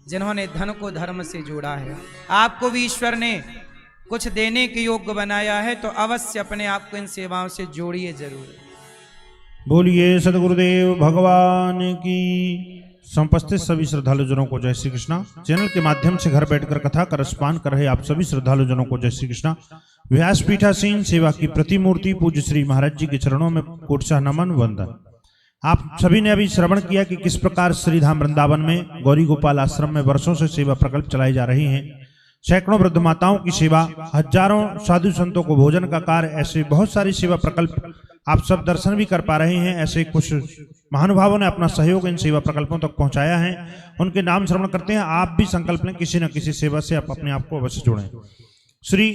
जिन्होंने धन को धर्म से जोड़ा है। आपको भी ईश्वर ने कुछ देने के योग्य बनाया है तो अवश्य अपने आप को इन सेवाओं से जोड़िए जरूर। बोलिए सदगुरुदेव भगवान की। संपस्थित सभी श्रद्धालु जनों को जय श्री कृष्णा। चैनल के माध्यम से घर बैठकर कथा का रसपान कर रहे आप सभी श्रद्धालु जनों को जय श्री कृष्णा। व्यासपीठासीन सेवा की प्रतिमूर्ति पूज्य श्री महाराज जी के चरणों में कोटसा नमन वंदन। आप सभी ने अभी श्रवण किया कि किस प्रकार श्रीधाम वृंदावन में गौरी गोपाल आश्रम में वर्षों से सेवा प्रकल्प चलाई जा रही हैं। सैकड़ों वृद्ध माताओं की सेवा, हजारों साधु संतों को भोजन का कार्य, ऐसे बहुत सारी सेवा प्रकल्प आप सब दर्शन भी कर पा रहे हैं। ऐसे कुछ महानुभावों ने अपना सहयोग इन सेवा प्रकल्पों तक पहुंचाया है, उनके नाम श्रवण करते हैं। आप भी संकल्प लें किसी न किसी सेवा से आप अपने आप को अवश्य जोड़ें। श्री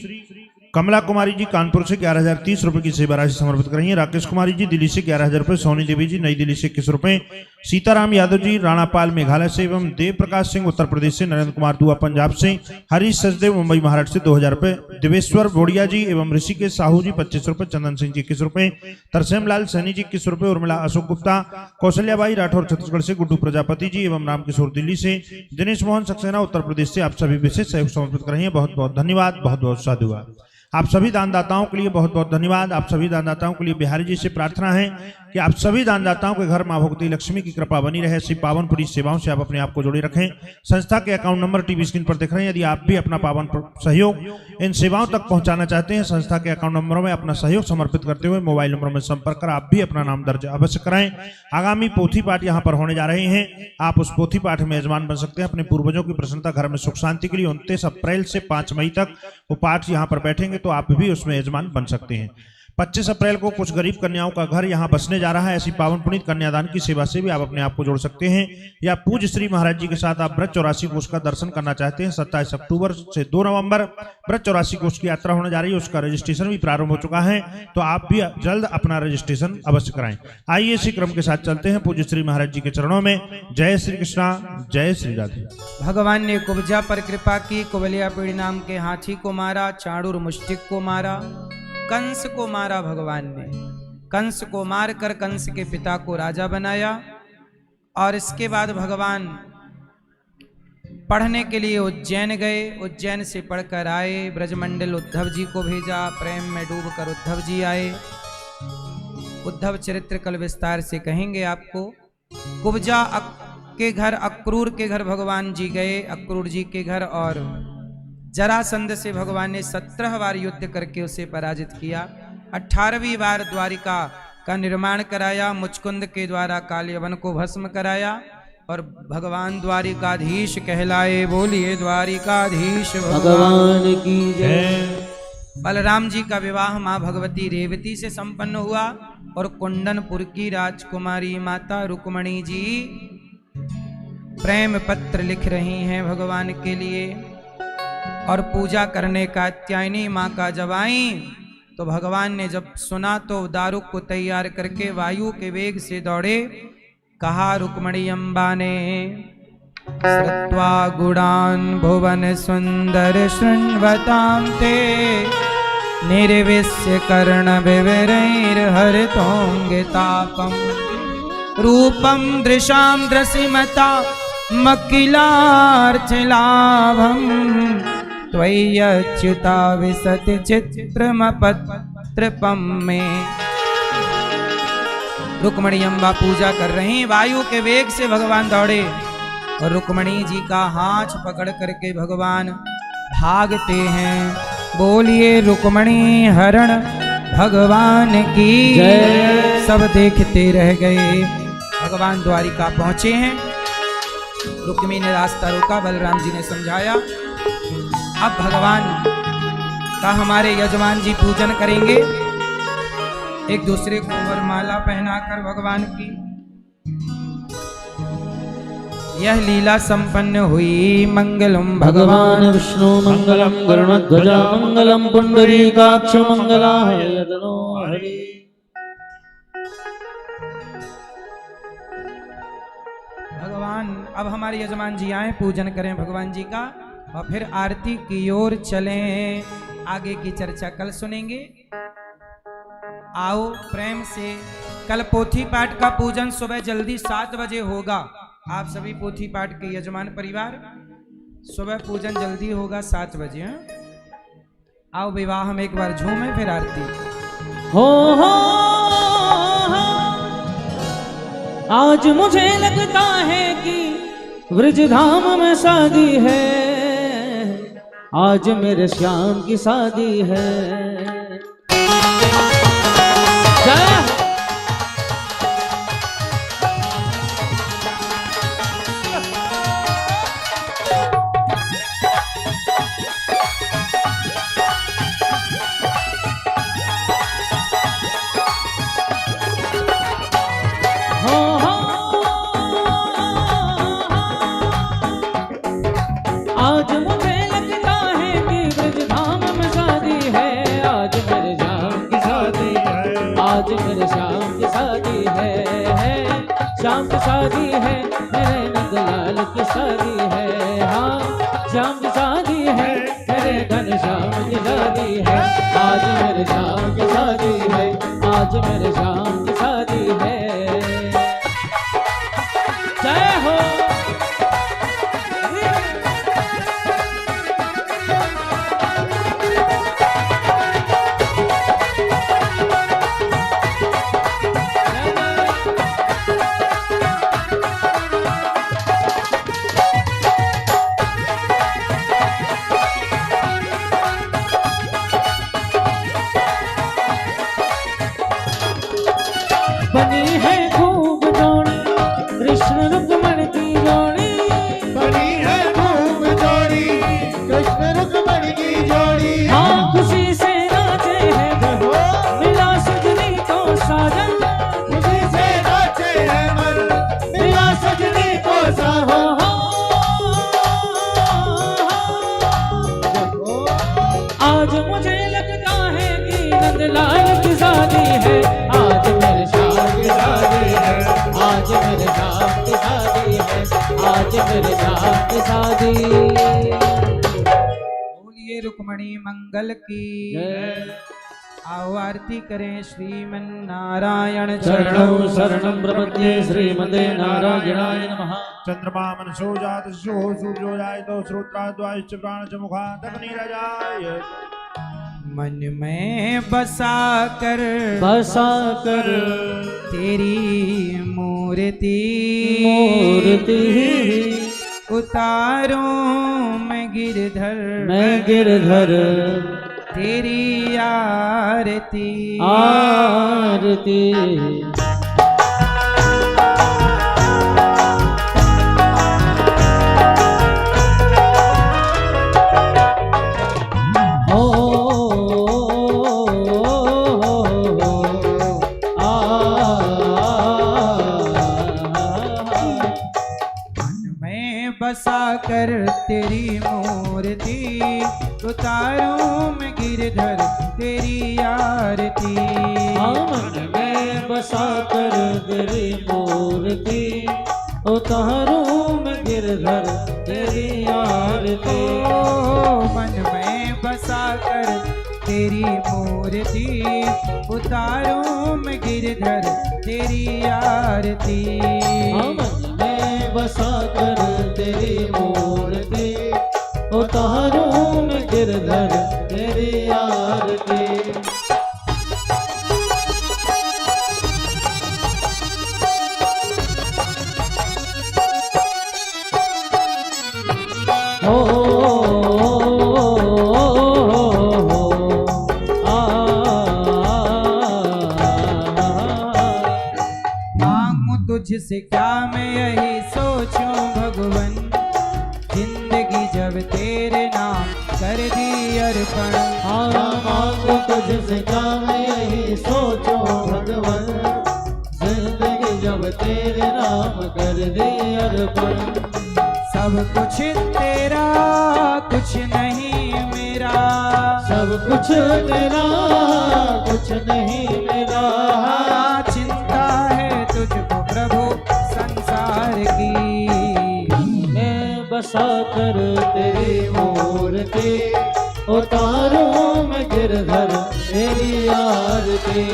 कमला कुमारी जी कानपुर से 11,030 रुपए की सेवा राशि समर्पित कर रही है। राकेश कुमारी जी दिल्ली से 11,000 रुपए, सोनी देवी जी नई दिल्ली से 21 रुपए, सीताराम यादव जी राणापाल मेघालय से एवं देव प्रकाश सिंह उत्तर प्रदेश से, नरेंद्र कुमार दुआ पंजाब से, हरीश सचदेव मुंबई महाराष्ट्र से 2,000 रुपए, दिवेश्वर बोड़िया जी एवं ऋषिकेश साहू जी 25 रुपए, चंदन सिंह जी 21 रुपए, तरसेम लाल सैनी जी 21 रुपए, उर्मिला अशोक गुप्ता, कौशल्याबाई राठौर छत्तीसगढ़ से, गुड्डू प्रजापति जी एवं रामकिशोर दिल्ली से, दिनेश मोहन सक्सेना उत्तर प्रदेश से आप सभी विशेष सहयोग समर्पित कर रही है। बहुत बहुत धन्यवाद, बहुत बहुत साधुवाद। आप सभी दानदाताओं के लिए बहुत बहुत धन्यवाद। आप सभी दानदाताओं के लिए बिहारी जी से प्रार्थना है कि आप सभी दानदाताओं के घर मां भगवती लक्ष्मी की कृपा बनी रहे। ऐसी पावन पुरी सेवाओं से आप अपने आप को जोड़े रखें। संस्था के अकाउंट नंबर टीवी स्क्रीन पर दिख रहे हैं। यदि आप भी अपना पावन सहयोग इन सेवाओं तक पहुंचाना चाहते हैं, संस्था के अकाउंट नंबरों में अपना सहयोग समर्पित करते हुए मोबाइल नंबरों में संपर्क कर आप भी अपना नाम दर्ज अवश्य कराएं। आगामी पोथी पाठ यहाँ पर होने जा रहे हैं। आप उस पोथी पाठ में मेजबान बन सकते हैं। अपने पूर्वजों की प्रसन्नता, घर में सुख शांति के लिए 29 अप्रैल से 5 मई तक वो पाठ यहाँ पर बैठेंगे, तो आप भी उसमें मेजबान बन सकते हैं। 25 अप्रैल को कुछ गरीब कन्याओं का घर यहाँ बसने जा रहा है। ऐसी पावन पुनीत कन्यादान की सेवा से भी आप अपने आप को जोड़ सकते हैं। या पूज्य श्री महाराज जी के साथ आप ब्रज 84 कोष का दर्शन करना चाहते हैं, 27 अक्टूबर से 2 नवंबर ब्रज 84 कोष की यात्रा होने जा रही है। उसका रजिस्ट्रेशन भी प्रारंभ हो चुका है, तो आप भी जल्द अपना रजिस्ट्रेशन अवश्य कराएं। आइए इसी क्रम के साथ चलते हैं पूज्य श्री महाराज जी के चरणों में। जय श्री कृष्णा, जय श्री राधे। भगवान ने कुब्जा पर कृपा की। कुबलिया पीड़ नाम के हाथी को मारा, चाणूर मुष्टिक को मारा, कंस को मारा। भगवान ने कंस को मारकर कंस के पिता को राजा बनाया। और इसके बाद भगवान पढ़ने के लिए उज्जैन गए। उज्जैन से पढ़कर आए। ब्रजमंडल उद्धव जी को भेजा। प्रेम में डूबकर उद्धव जी आए। उद्धव चरित्र कल विस्तार से कहेंगे आपको। कुब्जा के घर, अक्रूर के घर भगवान जी गए, अक्रूर जी के घर। और जरासंध से भगवान ने 17 बार युद्ध करके उसे पराजित किया। 18वीं बार द्वारिका का निर्माण कराया। मुचकुंद के द्वारा कालयवन को भस्म कराया। और भगवान द्वारिकाधीश कहलाए। बोलिए द्वारिकाधीश भगवान की जय। बलराम जी का विवाह मां भगवती रेवती से संपन्न हुआ। और कुंडनपुर की राजकुमारी माता रुक्मणी जी प्रेम पत्र लिख रही हैं भगवान के लिए। और पूजा करने का कात्यायनी माँ का जब आई, तो भगवान ने जब सुना तो दारुक को तैयार करके वायु के वेग से दौड़े। कहा रुक्मणी अम्बा ने, श्रुत्वा गुणान् भुवन सुंदर शृण्वतां ते, निर्विश्य कर्ण विवरैर्हरतोऽङ्गतापम्, रूपं दृशां दृशिमता मकिलार्चलाभम्, त्वय्यच्युता विशति चित्रमपत्रपं मे। रुक्मणी अम्बा पूजा कर रही। वायु के वेग से भगवान दौड़े और रुक्मणी जी का हाथ पकड़ करके भगवान भागते हैं। बोलिए रुक्मणी हरण भगवान की जय। सब देखते रह गए। भगवान द्वारिका पहुंचे हैं। रुक्मी ने रास्ता रोका, बलराम जी ने समझाया। अब भगवान का हमारे यजमान जी पूजन करेंगे। एक दूसरे को वरमाला पहनाकर भगवान की यह लीला संपन्न हुई। मंगलम भगवान विष्णु मंगलम गरुड़ध्वजा मंगलम पुंडरीकाक्ष मंगलाय यदनो हरि। भगवान अब हमारे यजमान जी आए, पूजन करें भगवान जी का और फिर आरती की ओर चलें। आगे की चर्चा कल सुनेंगे। आओ प्रेम से। कल पोथी पाठ का पूजन सुबह जल्दी 7 बजे होगा। आप सभी पोथी पाठ के यजमान परिवार, सुबह पूजन जल्दी होगा 7 बजे। हाँ? आओ विवाह में एक बार झूमें, फिर आरती। हो आज मुझे लगता है कि वृजधाम में शादी है, आज मेरे श्याम की शादी है। जय आज मुझे लगता है कि ब्रजधाम में शादी है, आज मेरे श्याम की शादी है, आज मेरे श्याम की शादी है। श्याम की शादी है, मेरे नंदलाल की शादी है। हाँ श्याम की शादी है, मेरे घनश्याम की शादी है। आज मेरे श्याम की शादी है, आज मेरे श्याम की शादी है। जय हो। जय आज मुझे लगता है कि नंदलाल की शादी है, आज मेरे श्याम की शादी है, आज मेरे श्याम की शादी है, आज मेरे श्याम की शादी। बोलिए रुक्मणी मंगल की जय। आओ आरती करें श्रीमन नारायण शरणं शरणं प्रपद्ये श्रीमते नारायणाय नमः। चंद्रमा मनसो जात शो सूर्यो जायतो श्रोत्राद्वायश्च प्राणच मुखादग्निरजाय। मन में बसा कर तेरी मूर्ति उतारूं मैं गिरधर तेरी आरती बसा कर तेरी मूर्ति उतारूं मैं गिरधर तेरी आरती। मन में बसा कर तेरी मूर्ति उतारूं मैं गिरधर तेरी आरती। मन में बसा कर तेरी मूर्ति उतारूं मैं गिरधर तेरी आरती। मन में बसा कर तेरी मूर्ति उतारूं मैं गिरधर तेरी आरती। तुझसे क्या मैं यही सोचूं भगवन, जिंदगी जब तेरे नाम कर दी अर्पण। मांगो तुझसे क्या मैं यही सोचूं भगवन, जिंदगी जब तेरे नाम कर दी अर्पण। सब कुछ तेरा कुछ नहीं मेरा, सब कुछ तेरा कुछ नहीं मेरा। चिंता है तुझको प्रभु संसार की। मैं बसा कर तेरी मूर्ति उतारूं मैं गिरधर तेरी आरती।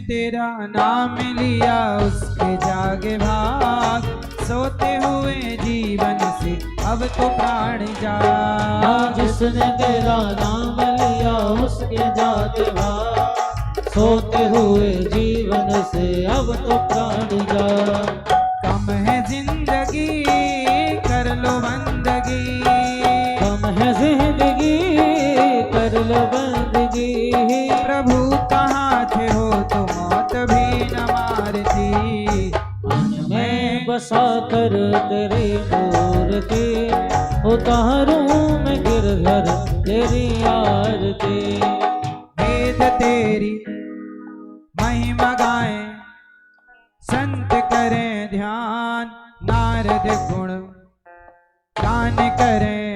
तेरा नाम लिया उसके जागे भाग, सोते हुए जीवन से अब तो प्राण जा। जिसने तेरा नाम लिया उसके जागे भाग, सोते हुए जीवन से अब तो प्राण जा। कम है जिंदगी कर लो बंदगी, कम है जिंदगी कर लो बंदगी। प्रभु कहाँ थे हो तो मौत भी न मारती। मैं बसा कर तेरी मूर्ति उतारूं मैं गिरधर तेरी आरती। वेद तेरी महिमा गाएं संत करें ध्यान, नारद गुण गान करें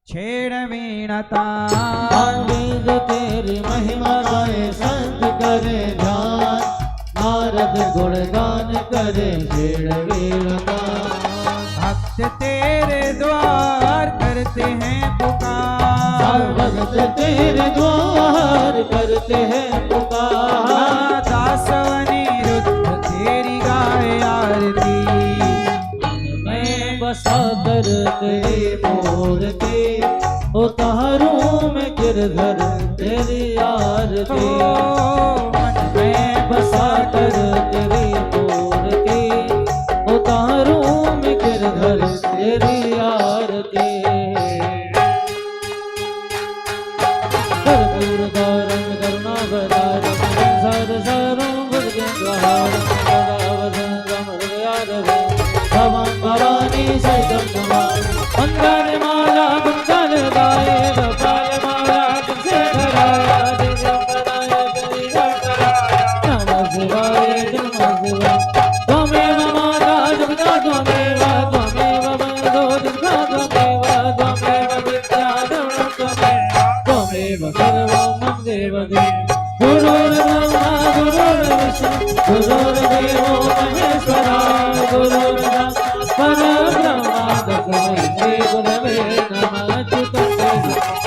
छेड़ वीणा तान। वेद तेरी महिमा गाए संत करे ध्यान, नारद गुण गान करे छेड़ वीणा तान। भक्त तेरे द्वार करते हैं पुकार, भक्त तेरे द्वार करते हैं पुकार। दास अनिरुद्ध तेरी गाए आरती। मैं बसा कर तेरी मूर्ति उतारूं मैं गिरधर तेरी आरती। मन में बसा कर तेरी मूर्ति उतारूं मैं गिरधर तेरी आरती। कर्पूर गुरुदेव गुरुर्ब्रह्मा गुरुर्विष्णु गुरुर्देवो महेश्वरा गुरुर्ब्रह्मा परब्रह्मा तस्मै श्री गुरवे नमः अच्युतं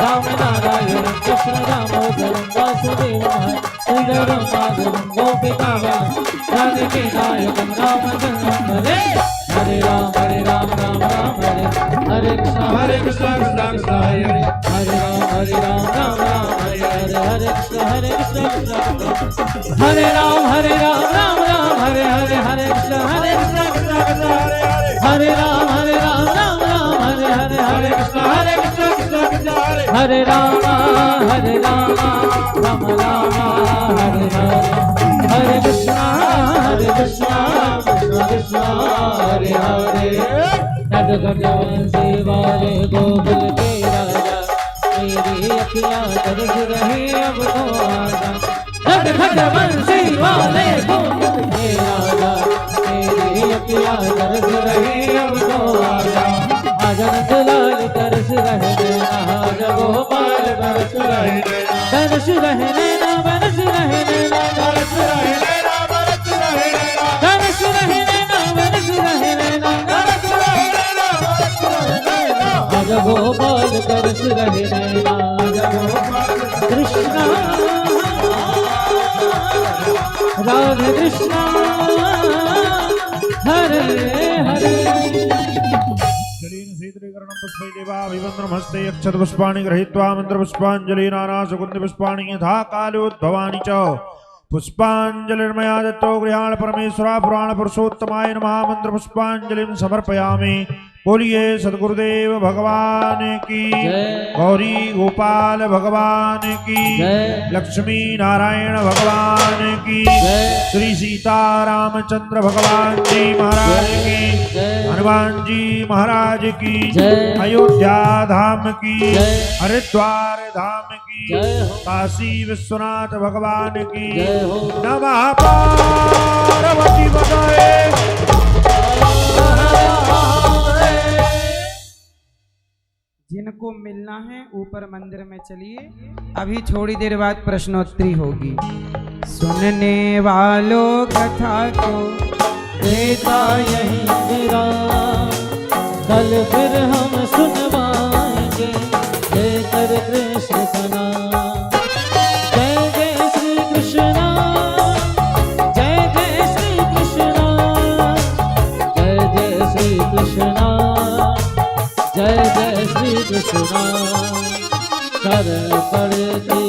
राम नारायण कृष्ण दामोदरं वासुदेवं श्रीधरं माधवं गोपिकावनं जानकी नायकं रामचन्द्रं भजे हरे राम राम राम हरे हरे कृष्ण कृष्ण कृष्ण हरे राम राम हरे हरे कृष्ण कृष्ण हरे राम राम हरे हरे कृष्ण कृष्ण हरे राम राम हरे हरे कृष्ण कृष्ण हरे राम राम हरे हरे कृष्ण कृष्ण कृष्ण हरे हरे नटखटवंशी वाले गोकुल के राजा मेरी अखियाँ तरस रही अब तो आजा नटखटवंशी वाले गोकुल के राजा मेरी अखियाँ तरस रही अब तो आजा आजा नंदलाल तरस रहे देना आजा गोपाल बरस रहे देना तरस रहे देना बरस रहे देना तरस रहे देना बरस रहे देना तरस रहे देना बरस रहे देना तरस रहे देना बरस रहे देना आजा गोपाल तरस रहे देना आजा गोपाल कृष्णा राधे कृष्णा हरे हरे पुष्पै देवाभिवन्दनं हस्ते अक्षत पुष्पाणि गृहीत्वा मंत्र पुष्पाञ्जलिनाना सुगन्धि पुष्पाणि यथा कालोद्भवानि च पुष्पाञ्जलिर्मया दत्तो गृहाण परमेश्वरा पुराण पुरुषोत्तमाय नमः मंत्र पुष्पाञ्जलिं समर्पयामि। बोलिए सद्गुरुदेव भगवान की गौरी गोपाल भगवान की लक्ष्मी नारायण भगवान की श्री सीता रामचंद्र भगवान जी महाराज की हनुमान जी महाराज की अयोध्या धाम की हरिद्वार धाम की काशी विश्वनाथ भगवान की नमः पार्वती पतये। जिनको मिलना है ऊपर मंदिर में चलिए, अभी थोड़ी देर बाद प्रश्नोत्तरी होगी। सुनने वालों कथा को देता यही विराम, कल फिर हम सुनवाएंगे लेकर कृष्ण का नाम। जय जय श्री कृष्णा, जय जय श्री कृष्णा, जय जय श्री कृष्णा, जय जय श्री कृष्णा। शरण पड़ती